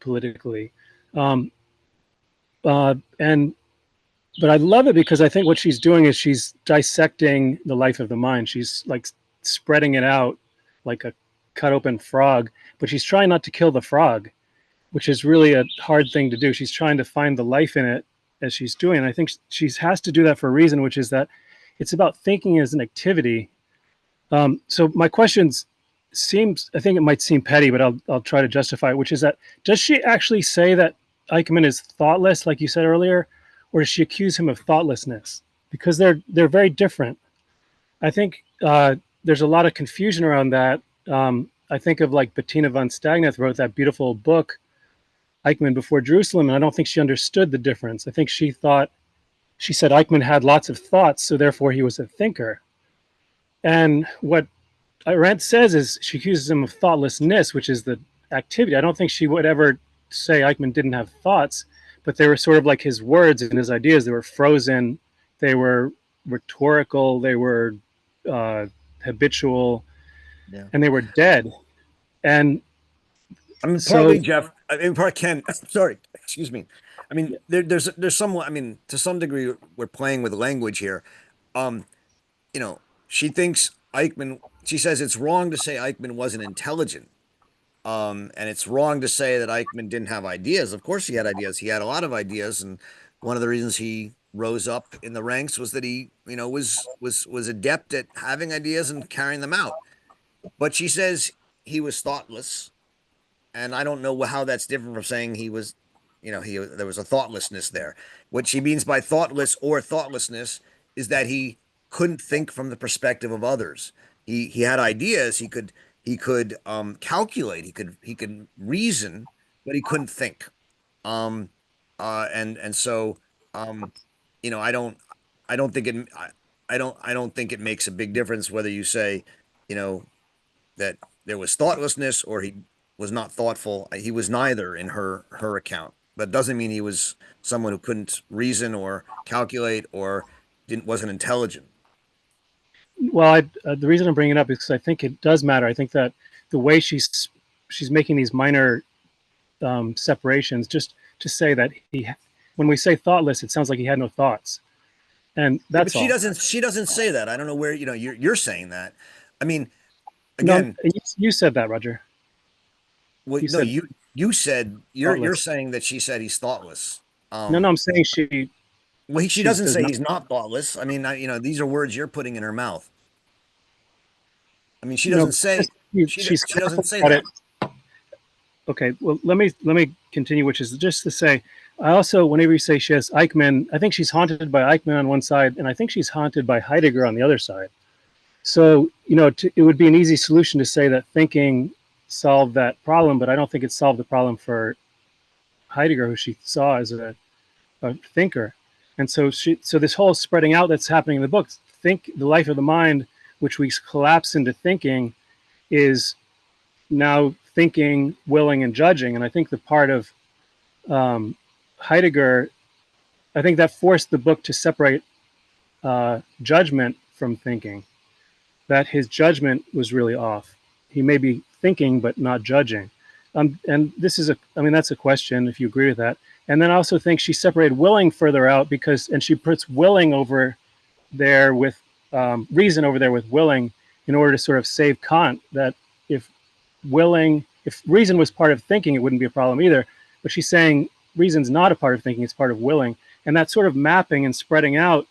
politically. But I love it because I think what she's doing is she's dissecting the life of the mind. She's like spreading it out like a cut open frog, but she's trying not to kill the frog, which is really a hard thing to do. She's trying to find the life in it as she's doing. And I think she has to do that for a reason, which is that it's about thinking as an activity. So my questions I think it might seem petty, but I'll try to justify it, which is that, does she actually say that Eichmann is thoughtless, like you said earlier, or does she accuse him of thoughtlessness? Because they're very different. I think there's a lot of confusion around that. I think of like Bettina von Stagneth wrote that beautiful book, Eichmann Before Jerusalem, and I don't think she understood the difference. I think she said Eichmann had lots of thoughts, so therefore he was a thinker. And what Arendt says is she accuses him of thoughtlessness, which is the activity. I don't think she would ever say Eichmann didn't have thoughts, but they were sort of like his words and his ideas. They were frozen, they were rhetorical, they were habitual, and they were dead. And I mean, partly, Jeff. I mean, part Ken. Sorry, excuse me. I mean, there's some. I mean, to some degree, we're playing with language here. You know, she thinks Eichmann. She says it's wrong to say Eichmann wasn't intelligent. And it's wrong to say that Eichmann didn't have ideas. Of course, he had ideas. He had a lot of ideas, and one of the reasons he rose up in the ranks was that he, was adept at having ideas and carrying them out. but she says he was thoughtless, and I don't know how that's different from saying he was, there was a thoughtlessness there. What she means by thoughtless or thoughtlessness is that he couldn't think from the perspective of others. He had ideas. He could calculate. He could reason, but he couldn't think. Um, and so um, I don't think I don't think it makes a big difference whether you say, you know, that there was thoughtlessness or he was not thoughtful. He was neither in her account. But doesn't mean he was someone who couldn't reason or calculate or wasn't intelligent. Well, the reason I'm bringing it up is because I think it does matter. I think that the way she's making these minor separations, just to say that when we say thoughtless, it sounds like he had no thoughts, and Yeah, but that's all. she doesn't say that. I don't know where, you're saying that. I mean, No, again, you said that, Roger. well, You no, said you said you're thoughtless. saying that she said he's thoughtless. No, I'm saying Well, she she doesn't does say not. he's not thoughtless. I mean, these are words you're putting in her mouth. I mean, she No, doesn't say she's she doesn't careful say about that. it. Okay, well, let me continue, which is just to say, I also, whenever you say she has Eichmann, I think she's haunted by Eichmann on one side, and I think she's haunted by Heidegger on the other side. So, it would be an easy solution to say that thinking solved that problem, but I don't think it solved the problem for Heidegger, who she saw as a thinker. And so this whole spreading out that's happening in the book, think the life of the mind, which we collapse into thinking, is now thinking, willing, and judging. And I think the part of Heidegger, I think that forced the book to separate judgment from thinking, that his judgment was really off. He may be thinking, but not judging. And that's a question, if you agree with that. And then I also think she separated willing further out and she puts willing over there with reason over there with willing in order to sort of save Kant that if if reason was part of thinking, it wouldn't be a problem either. But she's saying reason's not a part of thinking, it's part of willing. And that sort of mapping and spreading out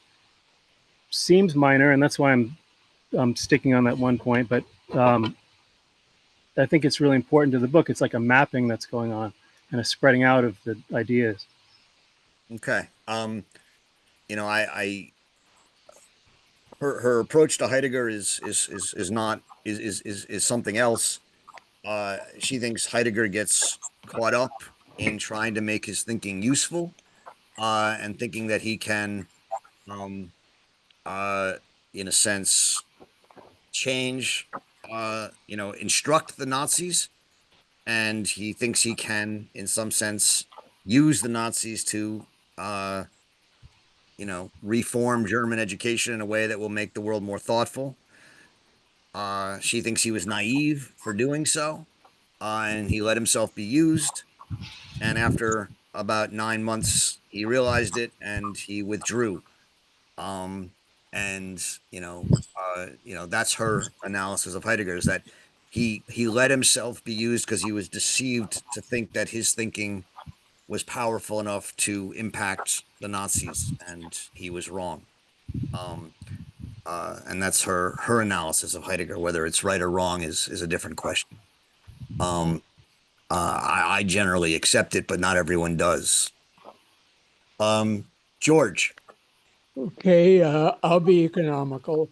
seems minor, and that's why I'm sticking on that one point. But I think it's really important to the book. It's like a mapping that's going on and a spreading out of the ideas. Okay. I her approach to Heidegger is not is something else. She thinks Heidegger gets caught up in trying to make his thinking useful, and thinking that he can, um, in a sense, change, instruct the Nazis, and he thinks he can, in some sense, use the Nazis to, reform German education in a way that will make the world more thoughtful. She thinks he was naive for doing so, and he let himself be used. And after about 9 months, he realized it and he withdrew. Um, and that's her analysis of Heidegger, is that he let himself be used because he was deceived to think that his thinking was powerful enough to impact the Nazis, and he was wrong. Um, and that's her analysis of Heidegger. Whether it's right or wrong is a different question. Um, I generally accept it, but not everyone does. George. Okay, I'll be economical.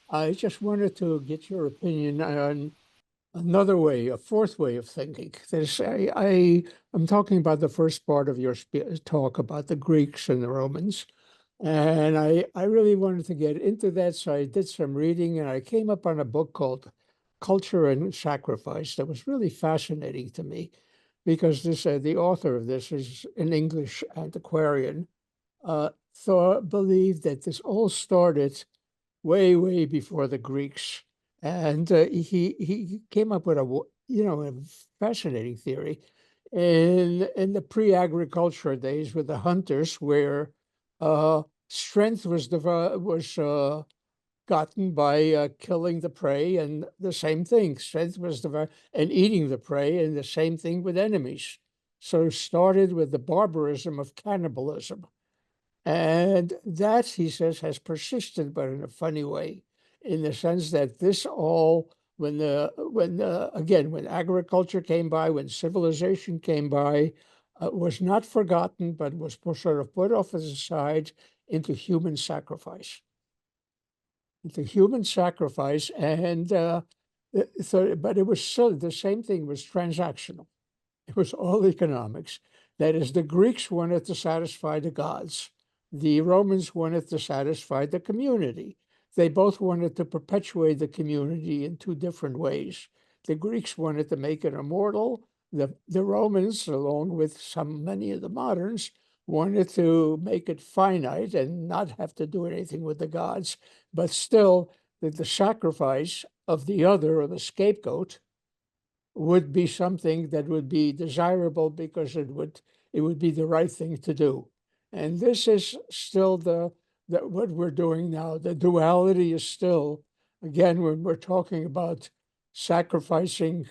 I just wanted to get your opinion on another way, a fourth way of thinking. I'm talking about the first part of your talk about the Greeks and the Romans. And I really wanted to get into that. So I did some reading and I came up on a book called Culture and Sacrifice that was really fascinating to me because the author of this is an English antiquarian, believed that this all started way before the Greeks, and he came up with a fascinating theory in the pre-agriculture days with the hunters, where strength was gotten by killing the prey, and the same thing, strength was developed and eating the prey, and the same thing with enemies. So it started with the barbarism of cannibalism. And that, he says, has persisted, but in a funny way, in the sense that this all when agriculture came by, when civilization came by, was not forgotten, but was sort of put off as a side into human sacrifice. And but it was still the same thing, was transactional. It was all economics. That is, the Greeks wanted to satisfy the gods. The Romans wanted to satisfy the community. They both wanted to perpetuate the community in two different ways. The Greeks wanted to make it immortal. The Romans, along with many of the moderns, wanted to make it finite and not have to do anything with the gods, but still that the sacrifice of the other, or the scapegoat, would be something that would be desirable because it would be the right thing to do. And this is still what we're doing now. The duality is still, again, when we're talking about sacrificing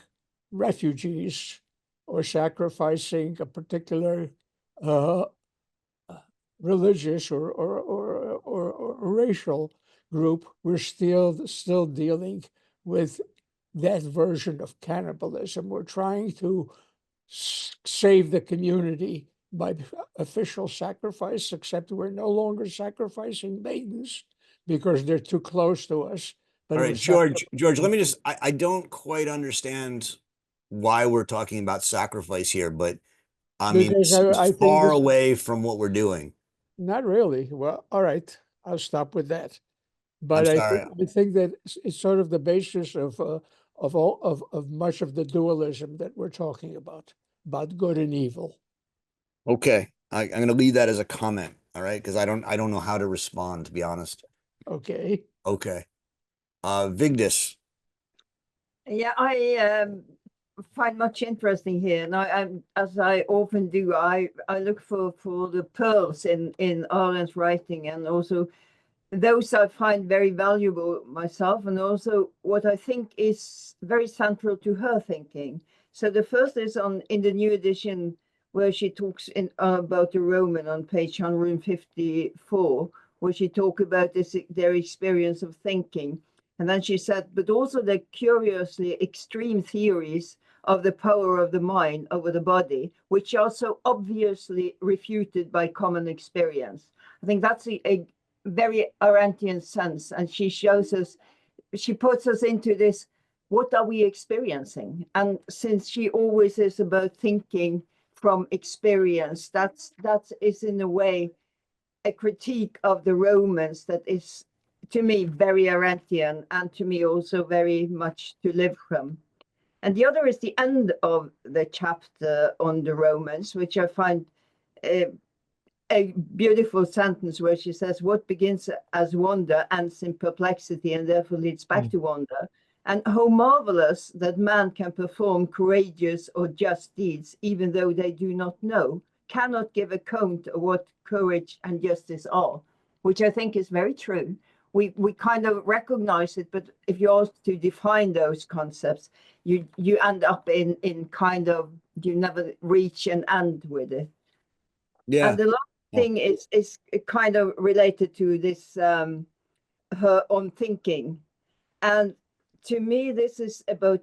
refugees or sacrificing a particular religious or racial group, we're still dealing with that version of cannibalism. We're trying to save the community by official sacrifice, except we're no longer sacrificing maidens because they're too close to us. But All right, George, let me just, I don't quite understand why we're talking about sacrifice here, but I mean, Because it's I think far this- away from what we're doing. Not really. Well, all right, I'll stop with that. I'm But sorry. I think that it's sort of the basis of much of the dualism that we're talking about good and evil. Okay, I'm going to leave that as a comment. All right, because I don't know how to respond, to be honest. Okay. Okay, Vigdis. Yeah, I find much interesting here, and as I often do, I look for the pearls in Arendt's writing, and also those I find very valuable myself, and also what I think is very central to her thinking. So the first is in the new edition, where she talks about the Roman on page 154, where she talks about their experience of thinking. And then she said, but also the curiously extreme theories of the power of the mind over the body, which are so obviously refuted by common experience. I think that's a very Arendtian sense. And she shows us, she puts us into this, what are we experiencing? And since she always is about thinking from experience, that is in a way a critique of the Romans that is, to me, very Arendtian, and to me also very much to live from. And the other is the end of the chapter on the Romans, which I find a beautiful sentence where she says, what begins as wonder ends in perplexity and therefore leads back to wonder. And how marvelous that man can perform courageous or just deeds, even though they do not know, cannot give account of what courage and justice are, which I think is very true. We kind of recognize it, but if you ask to define those concepts, you end up in kind of, you never reach an end with it. Yeah. And the last thing is kind of related to this, her own thinking. And to me, this is about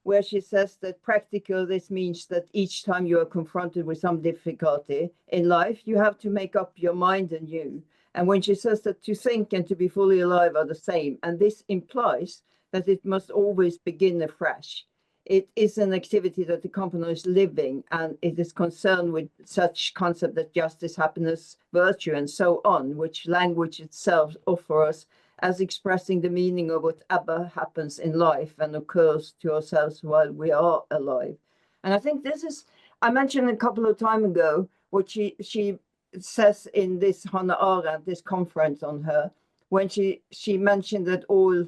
where she says that practical, this means that each time you are confronted with some difficulty in life, you have to make up your mind anew. And when she says that to think and to be fully alive are the same, and this implies that it must always begin afresh. It is an activity that accompanies living, and it is concerned with such concepts as justice, happiness, virtue, and so on, which language itself offers us as expressing the meaning of whatever happens in life and occurs to ourselves while we are alive. And I think this is, I mentioned a couple of times ago, what she says in this Hannah Arendt, this conference on her, when she mentioned that all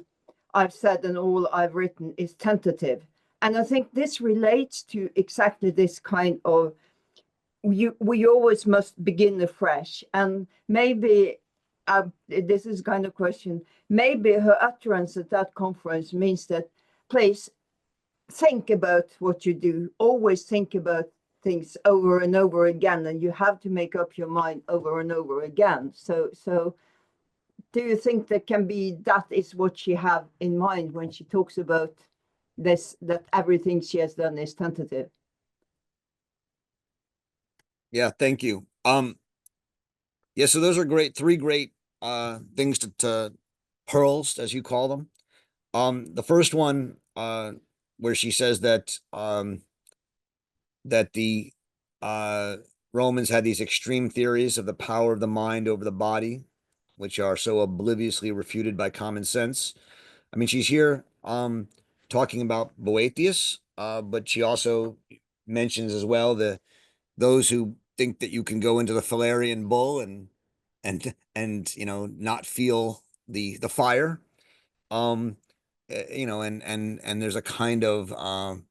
I've said and all I've written is tentative. And I think this relates to exactly this kind of, we always must begin afresh. And maybe, this is kind of question, maybe her utterance at that conference means that, please think about what you do, always think about things over and over again, and you have to make up your mind over and over again. So do you think that can be, that is what she have in mind when she talks about that everything she has done is tentative. Yeah, thank you. Yeah, so those are great, three great things to pearls, as you call them. The first one, where she says that that the Romans had these extreme theories of the power of the mind over the body, which are so obliviously refuted by common sense. I mean, she's here talking about Boethius, but she also mentions as well those who think that you can go into the Phalarian bull and not feel the fire. And there's a kind of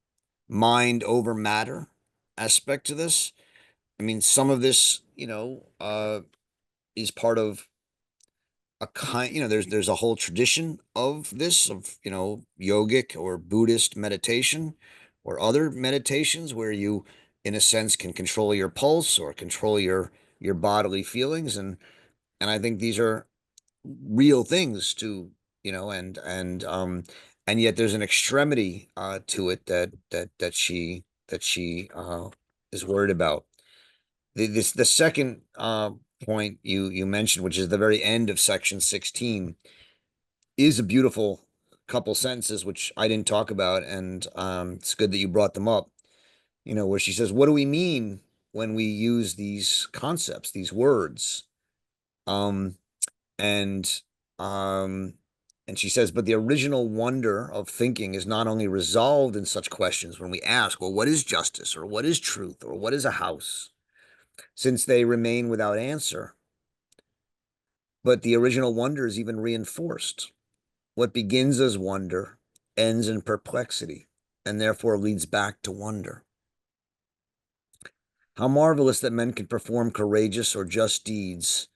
mind over matter aspect to this. I mean, some of this, is part of a kind, there's a whole tradition of this, of, yogic or Buddhist meditation or other meditations where you, in a sense, can control your pulse or control your bodily feelings. And I think these are real things to, and yet there's an extremity to it that she is worried about. The second point you mentioned, which is the very end of section 16, is a beautiful couple sentences which I didn't talk about, and it's good that you brought them up. Where she says, "What do we mean when we use these concepts, these words?" Um, and and she says, "But the original wonder of thinking is not only resolved in such questions when we ask, well, what is justice, or what is truth, or what is a house, since they remain without answer, but the original wonder is even reinforced. What begins as wonder ends in perplexity, and therefore leads back to wonder. How marvelous that men can perform courageous or just deeds,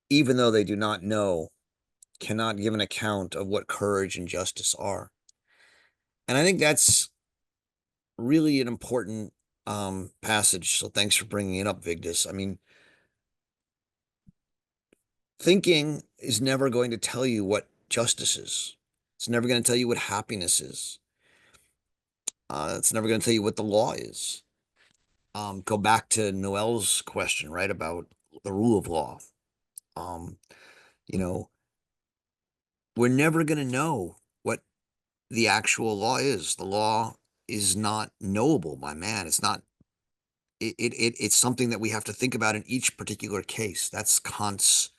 even though they do not know, cannot give an account of what courage and justice are." And I think that's really an important passage. So thanks for bringing it up, Vigdis. I mean, thinking is never going to tell you what justice is. It's never going to tell you what happiness is. It's never going to tell you what the law is. Go back to Noel's question, right, about the rule of law. You know, we're never going to know what the actual law is. The law is not knowable by man. It's not. It's something that we have to think about in each particular case. That's Kant's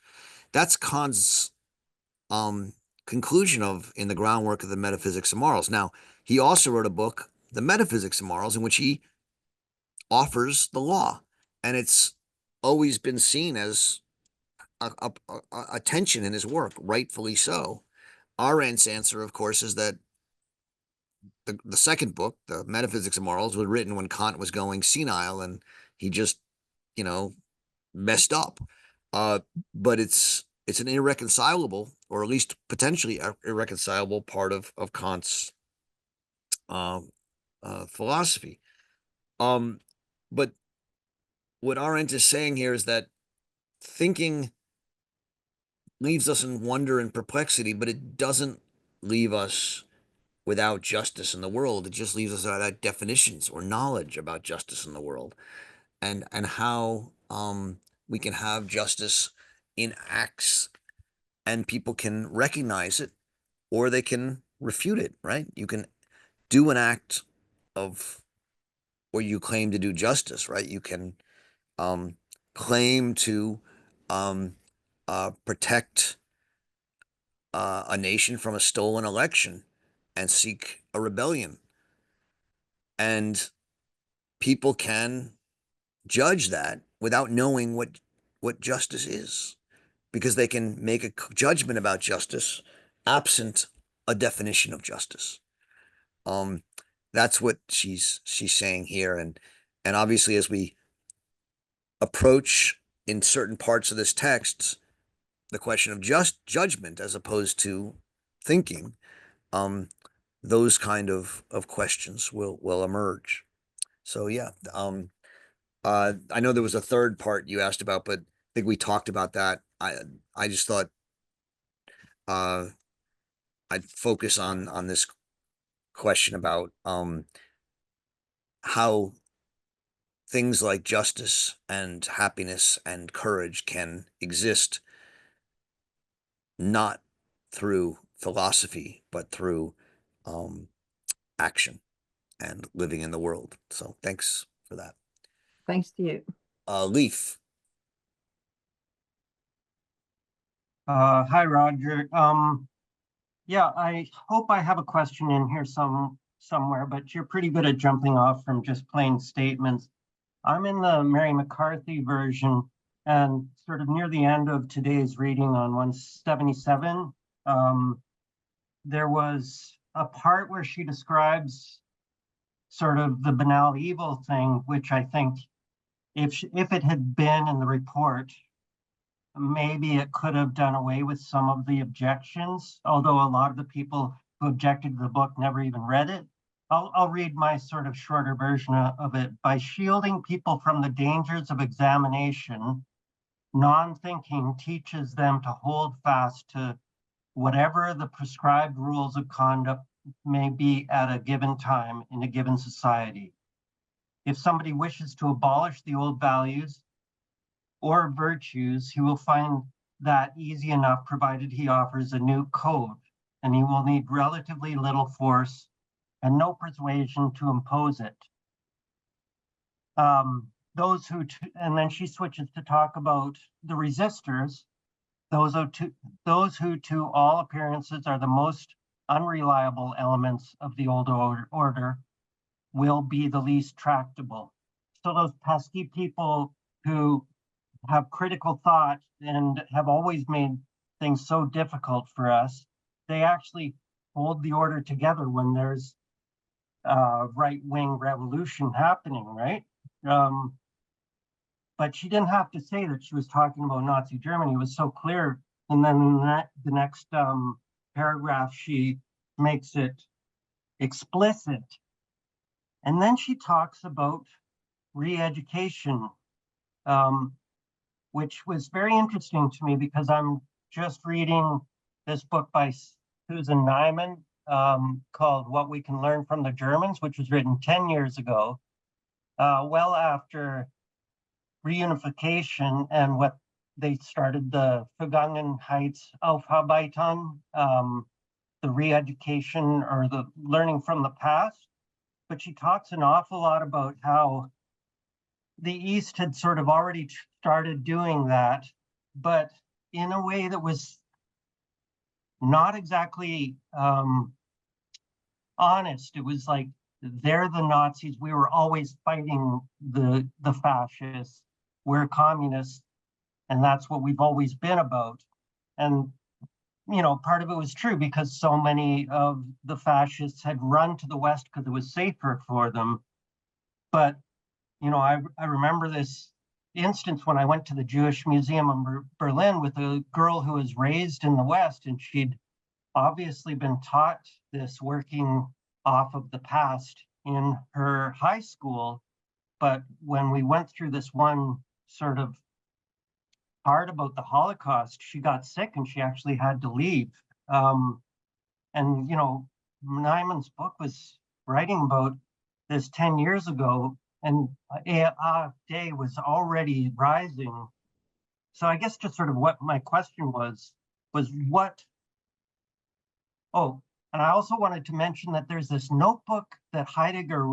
conclusion of in the groundwork of the Metaphysics of Morals. Now, he also wrote a book, The Metaphysics of Morals, in which he offers the law, and it's always been seen as a tension in his work, rightfully so. Arendt's answer, of course, is that the second book, The Metaphysics of Morals, was written when Kant was going senile, and he just, messed up. But it's an irreconcilable, or at least potentially irreconcilable part of Kant's philosophy. But what Arendt is saying here is that thinking leaves us in wonder and perplexity, but it doesn't leave us without justice in the world. It just leaves us without definitions or knowledge about justice in the world, and how we can have justice in acts, and people can recognize it or they can refute it. Right? You can do an act of where you claim to do justice. Right? You can claim to protect a nation from a stolen election and seek a rebellion. And people can judge that without knowing what justice is, because they can make a judgment about justice absent a definition of justice. That's what she's saying here. And obviously, as we approach in certain parts of this text the question of just judgment as opposed to thinking, those kind of questions will emerge. So yeah, I know there was a third part you asked about, but I think we talked about that. I just thought I'd focus on this question about how things like justice and happiness and courage can exist not through philosophy, but through action and living in the world. So thanks for that. Thanks to you. Leaf. Hi, Roger. Yeah, I hope I have a question in here somewhere, but you're pretty good at jumping off from just plain statements. I'm in the Mary McCarthy version, and sort of near the end of today's reading on 177, there was a part where she describes sort of the banal evil thing, which I think if it had been in the report, maybe it could have done away with some of the objections, although a lot of the people who objected to the book never even read it. I'll read my sort of shorter version of it. By shielding people from the dangers of examination, non-thinking teaches them to hold fast to whatever the prescribed rules of conduct may be at a given time in a given society. If somebody wishes to abolish the old values or virtues, he will find that easy enough, provided he offers a new code, and he will need relatively little force and no persuasion to impose it. And then she switches to talk about the resistors, those who to all appearances are the most unreliable elements of the old order, will be the least tractable. So those pesky people who have critical thought and have always made things so difficult for us, they actually hold the order together when there's right-wing revolution happening, right? But she didn't have to say that she was talking about Nazi Germany. It was so clear. And then in the next paragraph, she makes it explicit. And then she talks about re-education, which was very interesting to me because I'm just reading this book by Susan Neiman called What We Can Learn from the Germans, which was written 10 years ago, well after reunification and what they started the Vergangenheitsaufarbeitung, the re-education or the learning from the past. But she talks an awful lot about how the East had sort of already started doing that, but in a way that was not exactly honest. It was like, they're the Nazis. We were always fighting the fascists. We're communists, and that's what we've always been about. And you know, part of it was true because so many of the fascists had run to the West because it was safer for them. But you know, I remember this instance when I went to the Jewish Museum in Berlin with a girl who was raised in the West, and she'd obviously been taught this working off of the past in her high school. But when we went through this one sort of part about the Holocaust, she got sick and she actually had to leave. And, you know, Neiman's book was writing about this 10 years ago, and AfD was already rising. So I guess just sort of what my question was what, oh, and I also wanted to mention that there's this notebook that Heidegger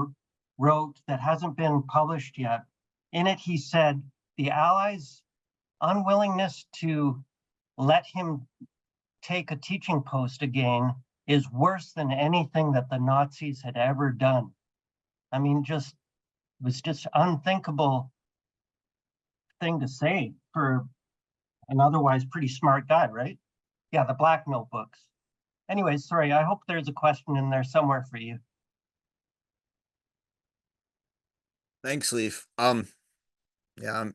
wrote that hasn't been published yet. In it, he said the Allies' unwillingness to let him take a teaching post again is worse than anything that the Nazis had ever done. I mean, it was just unthinkable thing to say for an otherwise pretty smart guy, right? Yeah, the Black Notebooks. Anyway, sorry, I hope there's a question in there somewhere for you. Thanks, Leaf. Yeah,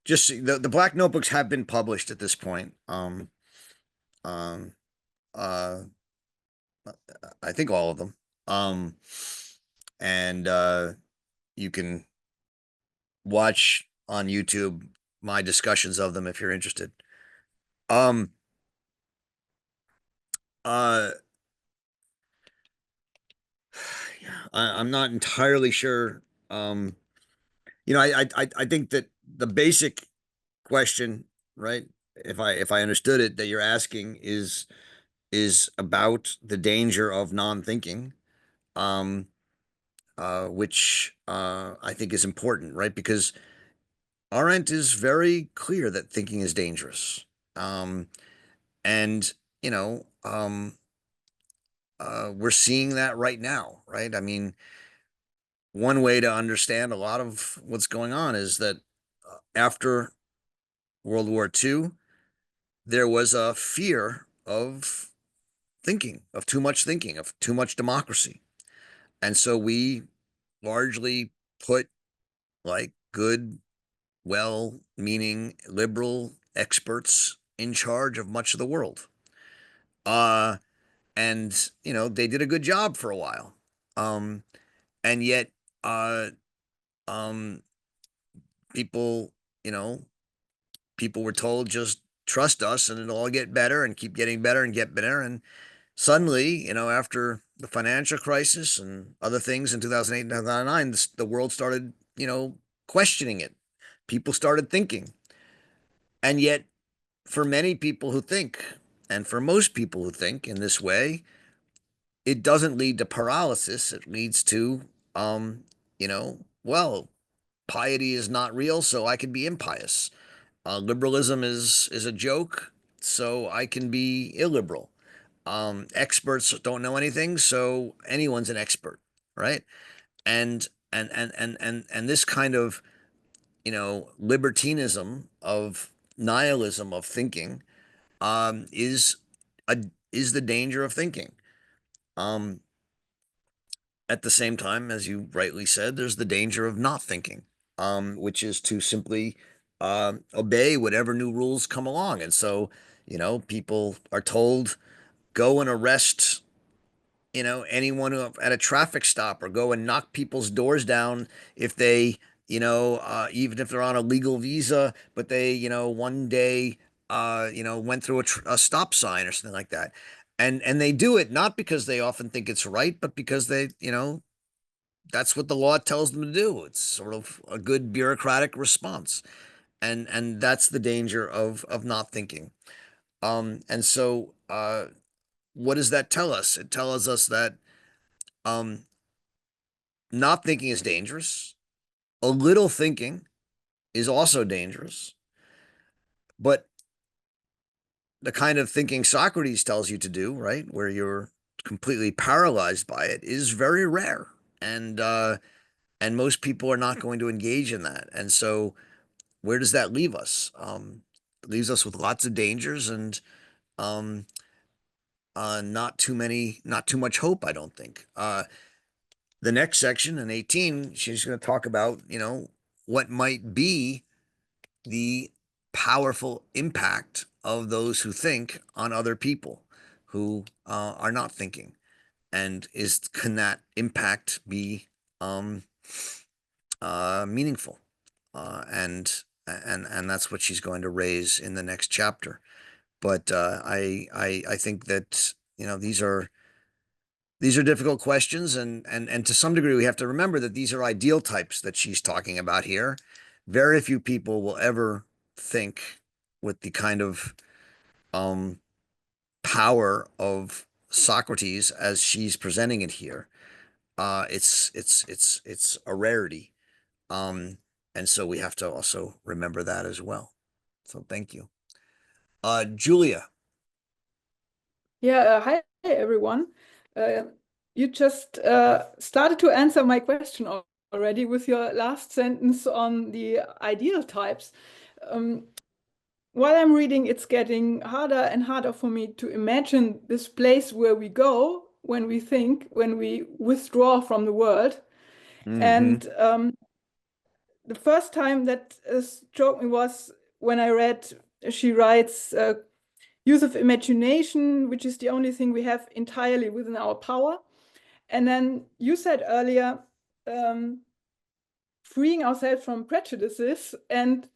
just the Black Notebooks have been published at this point. I think all of them. And you can watch on YouTube my discussions of them if you're interested. I'm not entirely sure. I think that the basic question, right? If I understood it, that you're asking is about the danger of non-thinking, which I think is important, right? Because Arendt is very clear that thinking is dangerous. And you know, we're seeing that right now, right? I mean, one way to understand a lot of what's going on is that after World War II, there was a fear of thinking, of too much thinking, of too much democracy. And so we largely put like good, well-meaning liberal experts in charge of much of the world. And they did a good job for a while. And yet um people, people were told just trust us and it'll all get better and keep getting better and get better. And suddenly, after the financial crisis and other things in 2008 and 2009, the world started, questioning it. People started thinking. And yet, for many people who think, and for most people who think in this way, it doesn't lead to paralysis. It leads to, well, piety is not real, so I can be impious. Liberalism is a joke, so I can be illiberal. Experts don't know anything, so anyone's an expert, right? And this kind of libertinism of nihilism of thinking is the danger of thinking. At the same time, as you rightly said, there's the danger of not thinking, which is to simply obey whatever new rules come along. And so, people are told, go and arrest, anyone at a traffic stop, or go and knock people's doors down if they, even if they're on a legal visa, but they, one day, went through a stop sign or something like that. And they do it not because they often think it's right, but because they, that's what the law tells them to do. It's sort of a good bureaucratic response. And that's the danger of not thinking. And so what does that tell us? It tells us that not thinking is dangerous. A little thinking is also dangerous. But the kind of thinking Socrates tells you to do, right, where you're completely paralyzed by it, is very rare. And most people are not going to engage in that. And so where does that leave us? It leaves us with lots of dangers and not too much hope, I don't think. The next section in 18, she's going to talk about, what might be the powerful impact of those who think on other people who are not thinking. And can that impact be meaningful? And that's what she's going to raise in the next chapter. But I think that these are difficult questions, and to some degree we have to remember that these are ideal types that she's talking about here. Very few people will ever think with the kind of power of Socrates as she's presenting it here. It's a rarity. And so we have to also remember that as well. So thank you. Julia. Yeah, hi everyone. You just started to answer my question already with your last sentence on the ideal types. While I'm reading, it's getting harder and harder for me to imagine this place where we go when we think, when we withdraw from the world. Mhm. And the first time that struck me was when I read, she writes, use of imagination, which is the only thing we have entirely within our power. And then you said earlier, freeing ourselves from prejudices. And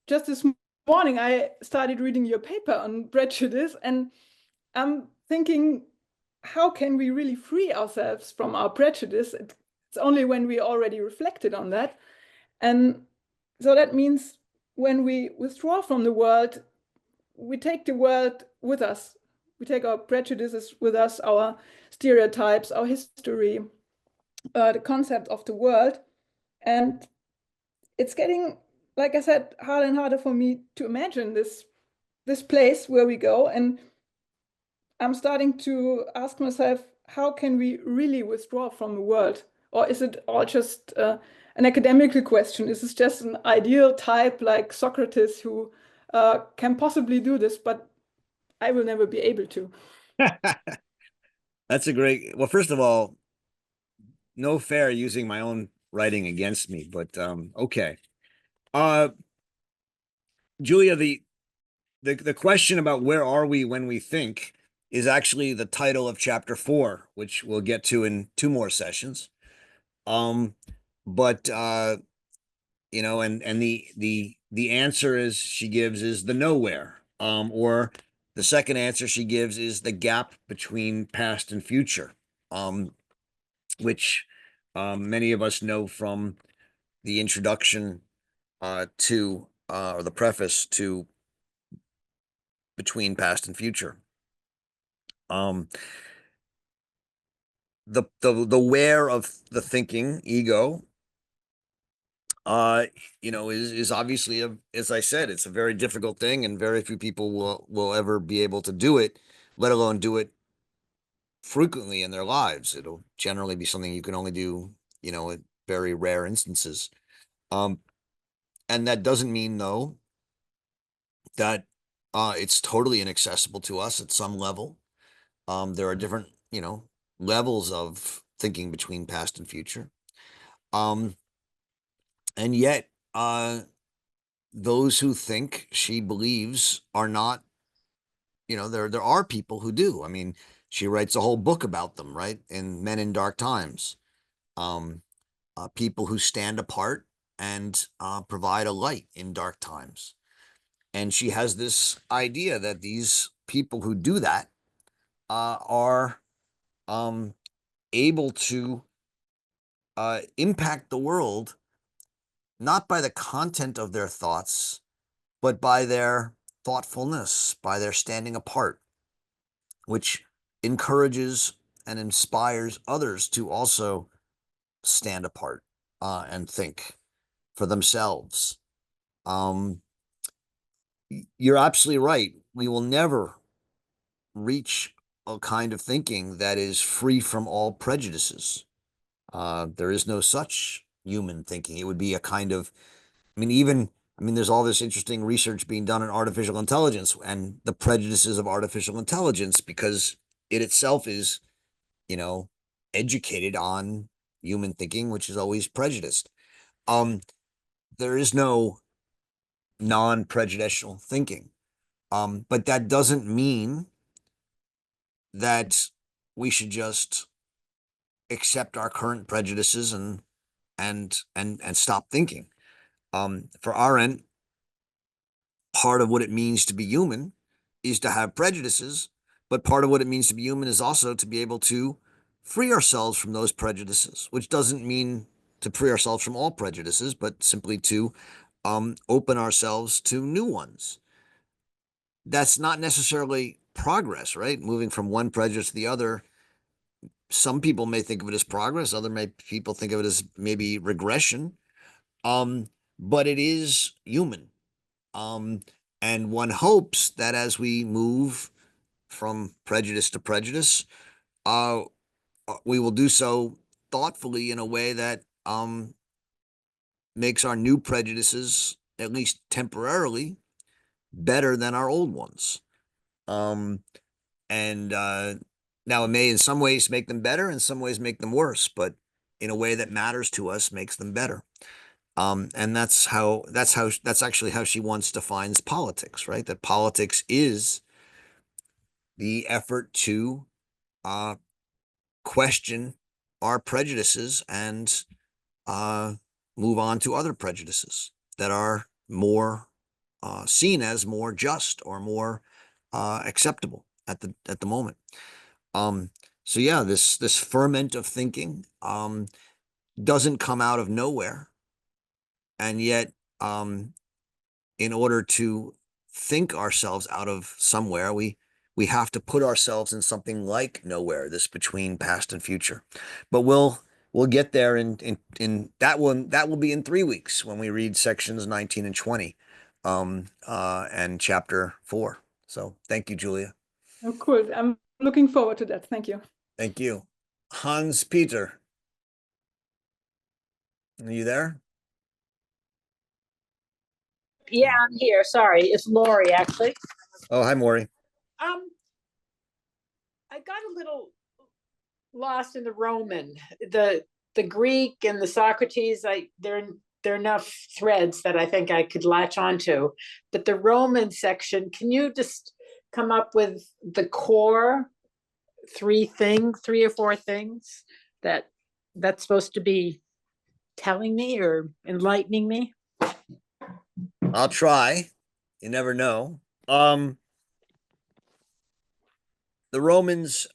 just this morning, I started reading your paper on prejudice, and I'm thinking, how can we really free ourselves from our prejudice? It's only when we already reflected on that. And so that means when we withdraw from the world, we take the world with us. We take our prejudices with us, our stereotypes, our history, the concept of the world. And it's getting, like I said, harder and harder for me to imagine this place where we go. And I'm starting to ask myself, how can we really withdraw from the world? Or is it all just an academical question? Is this just an ideal type like Socrates who can possibly do this, but I will never be able to? That's a great, well, first of all, no fair using my own writing against me, but okay. Julia, the question about where are we when we think is actually the title of chapter 4, which we'll get to in 2 more sessions. But you know, and the answer is she gives is the nowhere. Or the second answer she gives is the gap between past and future. Which many of us know from the introduction to or the preface to Between Past and Future. The where of the thinking, ego, you know, is obviously as I said, it's a very difficult thing, and very few people will ever be able to do it, let alone do it frequently in their lives. It'll generally be something you can only do, you know, at very rare instances. And that doesn't mean though that it's totally inaccessible to us at some level. There are different, you know, levels of thinking between past and future. And yet, those who think, she believes, are not, you know, there are people who do. I mean, she writes a whole book about them, right? In Men in Dark Times. People who stand apart and provide a light in dark times. And she has this idea that these people who do that are able to impact the world, not by the content of their thoughts, but by their thoughtfulness, by their standing apart, which encourages and inspires others to also stand apart and think for themselves. You're absolutely right. We will never reach a kind of thinking that is free from all prejudices. There is no such human thinking. It would be a kind of, I mean, there's all this interesting research being done on artificial intelligence and the prejudices of artificial intelligence, because it itself is, you know, educated on human thinking, which is always prejudiced. There is no non-prejudicial thinking. But that doesn't mean that we should just accept our current prejudices and stop thinking. For Arendt, part of what it means to be human is to have prejudices, but part of what it means to be human is also to be able to free ourselves from those prejudices, which doesn't mean to free ourselves from all prejudices, but simply to open ourselves to new ones. That's not necessarily progress, right? Moving from one prejudice to the other. Some people may think of it as progress. People think of it as maybe regression. But it is human. And one hopes that as we move from prejudice to prejudice, we will do so thoughtfully in a way that makes our new prejudices, at least temporarily, better than our old ones. Now it may in some ways make them better, in some ways make them worse, but in a way that matters to us makes them better. And that's actually how she once defines politics, right? That politics is the effort to question our prejudices and move on to other prejudices that are more seen as more just or more acceptable at the moment. So yeah, this ferment of thinking, doesn't come out of nowhere. And yet, in order to think ourselves out of somewhere, we have to put ourselves in something like nowhere, this between past and future. But we'll get there in that one. That will be in 3 weeks when we read sections 19 and 20, and chapter 4. So thank you, Julia. Oh, cool. I'm looking forward to that. Thank you. Thank you. Hans Peter. Are you there? Yeah, I'm here. Sorry, it's Lori, actually. Oh, hi, Maury. I got a little lost in the Roman, the Greek and the Socrates. There are enough threads that I think I could latch onto, but the Roman section, can you just come up with the core 3 or 4 things that's supposed to be telling me or enlightening me? I'll try. You never know. The Romans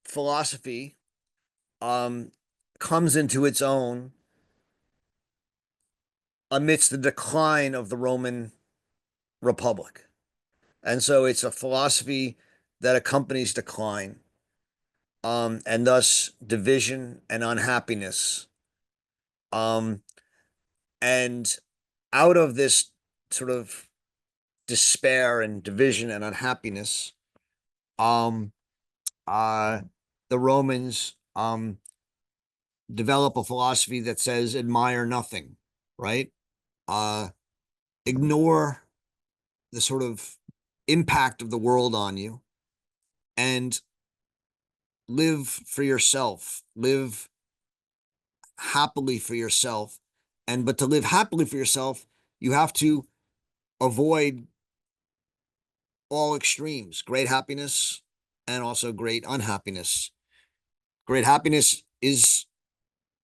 philosophy comes into its own amidst the decline of the Roman Republic. And so it's a philosophy that accompanies decline, and thus division and unhappiness. And out of this sort of despair and division and unhappiness, the Romans develop a philosophy that says admire nothing, right? Ignore the sort of impact of the world on you and live for yourself, live happily for yourself. But to live happily for yourself, you have to avoid all extremes, great happiness and also great unhappiness. Great happiness is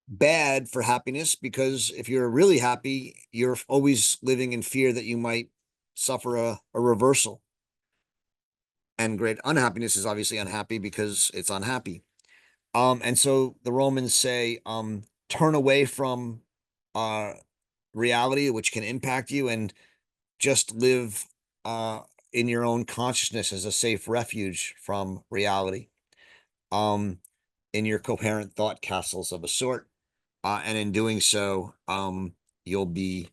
bad for happiness because if you're really happy, you're always living in fear that you might suffer a reversal. And great unhappiness is obviously unhappy because it's unhappy. And so the Romans say, turn away from reality, which can impact you, and just live in your own consciousness as a safe refuge from reality, in your coherent thought castles of a sort. And in doing so, you'll be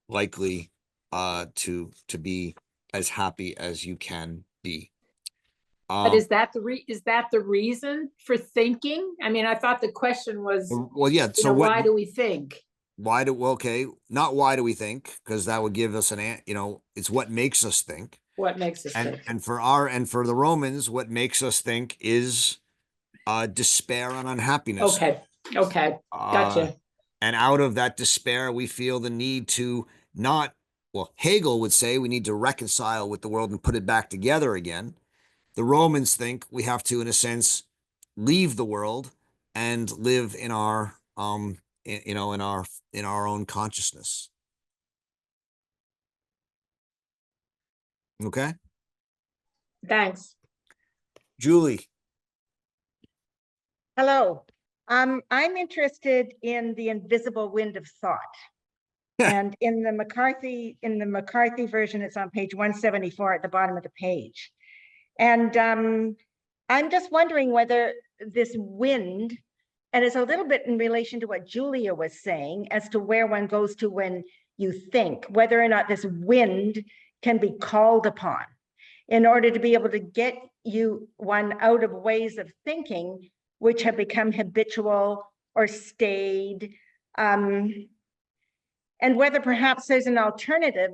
likely to be as happy as you can be. But is that the reason for thinking? I mean, I thought the question was, well, yeah. So why do we think? Okay, not why do we think? Because that would give us it's what makes us think. What makes us think? And for the Romans, what makes us think is despair and unhappiness. Okay, gotcha. And out of that despair, we feel the need to Hegel would say we need to reconcile with the world and put it back together again. The Romans think we have to, in a sense, leave the world and live in our in our own consciousness. Okay. Thanks. Julie. Hello. I'm interested in the invisible wind of thought. And in the McCarthy version, it's on page 174 at the bottom of the page. And I'm just wondering whether this wind, and it's a little bit in relation to what Julia was saying as to where one goes to when you think, whether or not this wind can be called upon in order to be able to get one out of ways of thinking which have become habitual or stayed, and whether perhaps there's an alternative,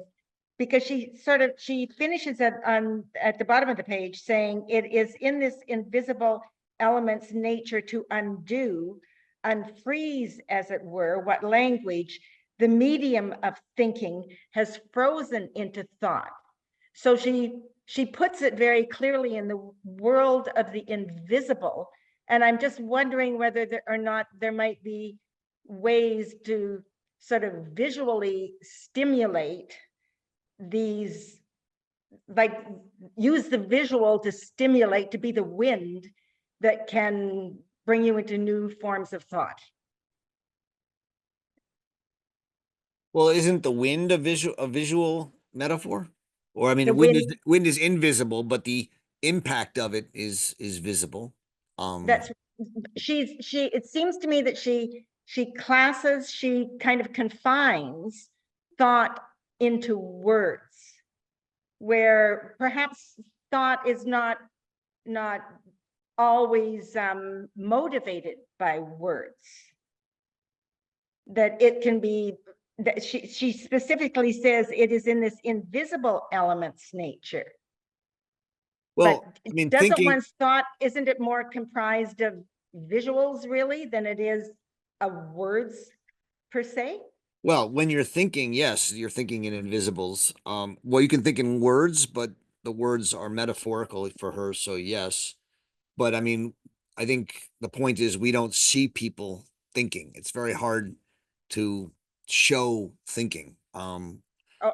because she finishes at the bottom of the page saying it is in this invisible element's nature to unfreeze, as it were, what language the medium of thinking has frozen into thought. So she puts it very clearly in the world of the invisible. And I'm just wondering whether there might be ways to sort of visually stimulate these like use the visual to stimulate, to be the wind that can bring you into new forms of thought. Well, isn't the wind a visual metaphor? Or I mean, The wind is invisible, but the impact of it is visible. That's it seems to me that she kind of confines thought into words, where perhaps thought is not always motivated by words, that it can be, that she specifically says it is in this invisible element's nature. Well, But I mean, doesn't thinking, one's thought, isn't it more comprised of visuals really than it is of words per se? well, when you're thinking, yes, you're thinking in invisibles. Well, you can think in words, but the words are metaphorical for her, so yes. But I mean, I think the point is we don't see people thinking. It's very hard to show thinking. Oh,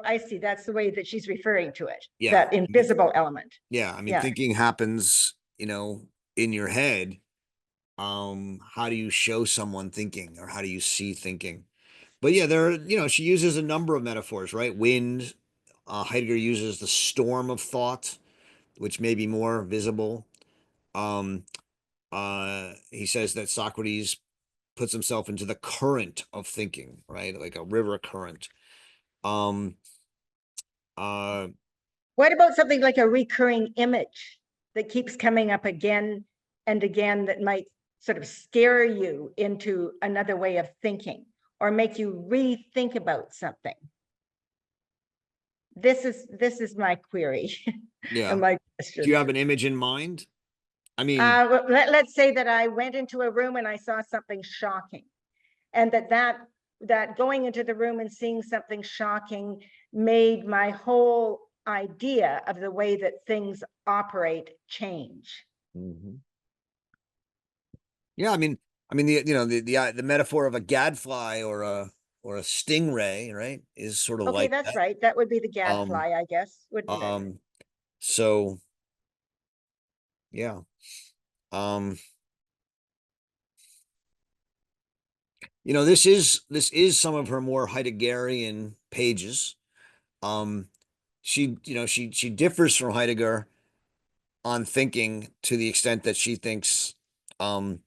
I see. That's the way that she's referring to it. Yeah, That I mean- invisible element. Yeah, I mean, Yeah. thinking happens, in your head. How do you show someone thinking, or how do you see thinking? But yeah, she uses a number of metaphors, right? Wind, Heidegger uses the storm of thought, which may be more visible. He says that Socrates puts himself into the current of thinking, right? Like a river current. Um, What about something like a recurring image that keeps coming up again and again that might sort of scare you into another way of thinking or make you rethink about something? This is my query yeah. and my Do question. you have an image in mind? I mean, Well, let's say that I went into a room and I saw something shocking, and that going into the room and seeing something shocking made my whole idea of the way that things operate change. mhm. Yeah, I mean, the metaphor of a gadfly or a stingray, right, is sort of Okay, like that's that. right. That would be the gadfly, I guess, wouldn't it? So yeah. This is some of her more Heideggerian pages. She differs from Heidegger on thinking to the extent that she thinks to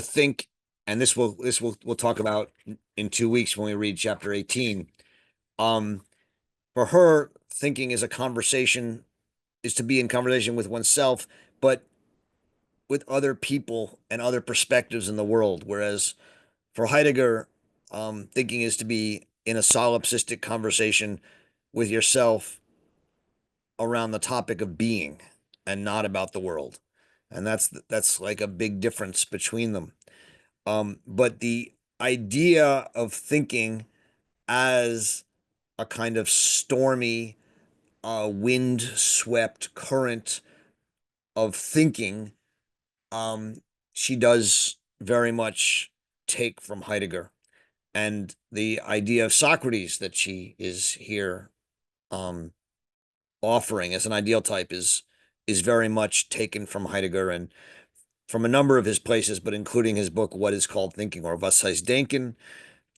think, and this we'll talk about in 2 weeks when we read chapter 18. For her, thinking is to be in conversation with oneself, but with other people and other perspectives in the world. Whereas for Heidegger, thinking is to be in a solipsistic conversation with yourself around the topic of being and not about the world. And that's like a big difference between them. But the idea of thinking as a kind of stormy, wind-swept current of thinking, she does very much take from Heidegger. And the idea of Socrates that she is here offering as an ideal type is very much taken from Heidegger and from a number of his places, but including his book, What is Called Thinking, or Was heißt Denken.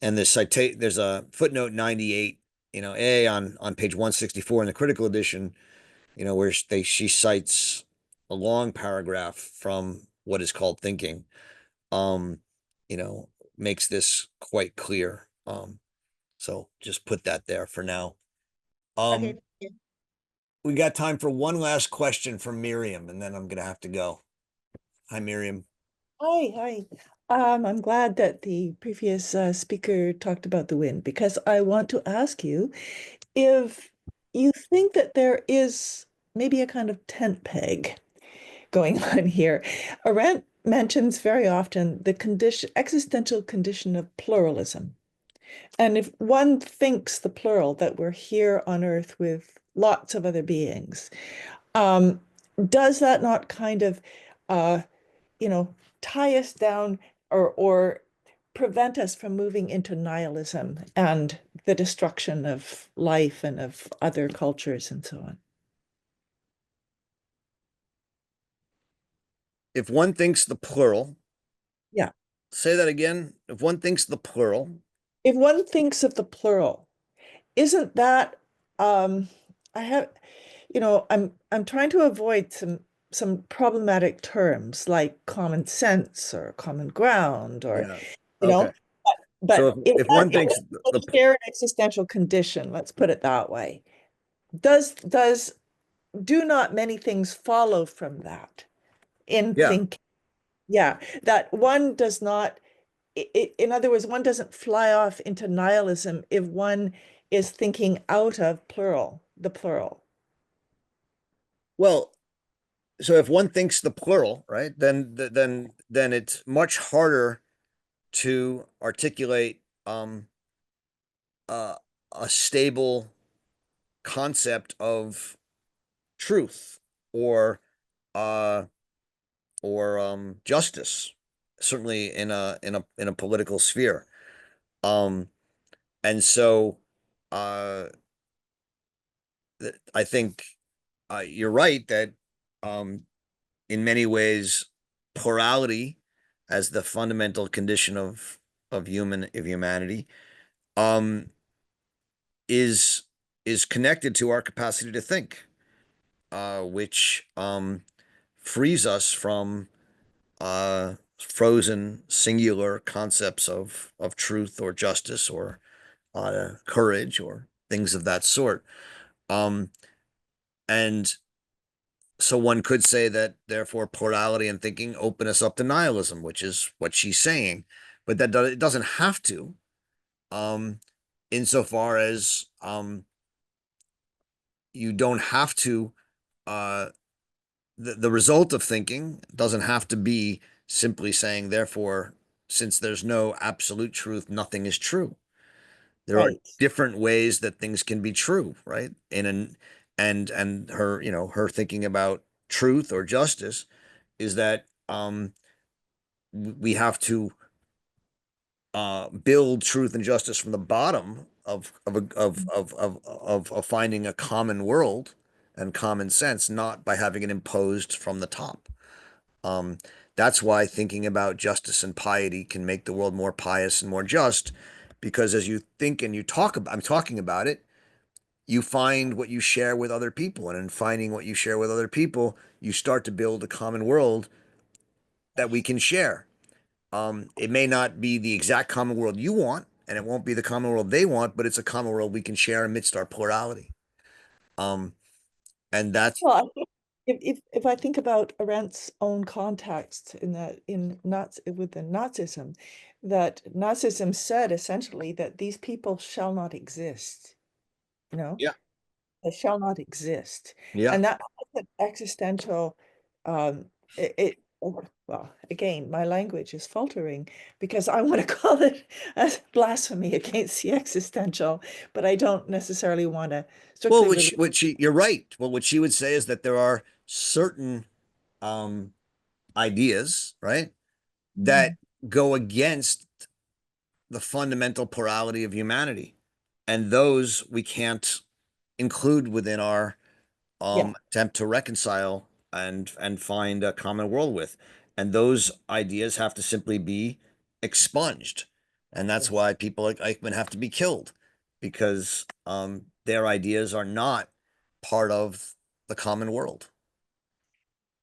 And there's a footnote 98, on page 164 in the critical edition, where she cites a long paragraph from What is Called Thinking, makes this quite clear. So just put that there for now. Okay. We got time for one last question from Miriam, and then I'm gonna have to go. Hi, Miriam. Hi. I'm glad that the previous speaker talked about the wind, because I want to ask you if you think that there is maybe a kind of tent peg going on here. Arendt mentions very often the existential condition of pluralism. And if one thinks the plural, that we're here on Earth with lots of other beings, does that not kind of, tie us down or prevent us from moving into nihilism and the destruction of life and of other cultures and so on? If one thinks the plural. Yeah. Say that again. If one thinks the plural. If one thinks of the plural, isn't that I have, I'm trying to avoid some problematic terms like common sense or common ground or Yeah. you know, Okay. but So if one thinks a shared existential condition, let's put it that way, do not many things follow from that in Yeah. thinking? Yeah, that one does not, in other words, one doesn't fly off into nihilism if one is thinking out of the plural. Well, so if one thinks the plural, right, then it's much harder to articulate a stable concept of truth or justice, certainly in a political sphere. And so I think you're right that in many ways plurality as the fundamental condition of humanity is connected to our capacity to think, which frees us from frozen singular concepts of truth or justice or courage or things of that sort. And so one could say that therefore plurality in thinking open us up to nihilism, which is what she's saying, but that it doesn't have to, insofar as you don't have to, the result of thinking doesn't have to be simply saying, therefore, since there's no absolute truth, nothing is true. There are different ways that things can be true, right? And her, her thinking about truth or justice is that we have to build truth and justice from the bottom of finding a common world and common sense, not by having it imposed from the top. That's why thinking about justice and piety can make the world more pious and more just, because as you think and you talk about, I'm talking about it, you find what you share with other people, and in finding what you share with other people, you start to build a common world that we can share. It may not be the exact common world you want, and it won't be the common world they want, but it's a common world we can share amidst our plurality. And that's Well, I think if I think about Arendt's own context with the Nazism, that Nazism said essentially that these people shall not exist, Yeah. They shall not exist. Yeah. And that's an existential, well, again, my language is faltering because I want to call it a blasphemy against the existential, but I don't necessarily want to Well, strictly. you're right. Well, what she would say is that there are certain ideas, right, that go against the fundamental plurality of humanity, and those we can't include within our attempt to reconcile and find a common world with, and those ideas have to simply be expunged, and that's why people like Eichmann have to be killed, because their ideas are not part of the common world.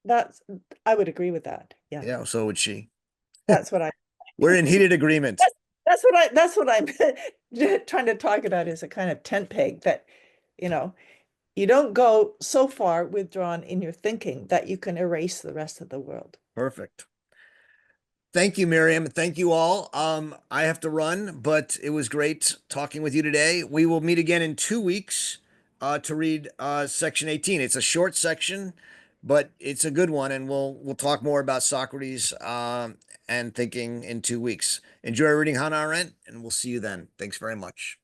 I would agree with that. Yeah. Yeah, so would she. That's what We're in heated agreement. That's what I'm trying to talk about, is a kind of tent peg that, you don't go so far withdrawn in your thinking that you can erase the rest of the world. Perfect. Thank you, Miriam. Thank you all. I have to run, but it was great talking with you today. We will meet again in 2 weeks to read section 18. It's a short section, but it's a good one, and we'll talk more about Socrates and thinking in 2 weeks. Enjoy reading Hannah Arendt, and we'll see you then. Thanks very much.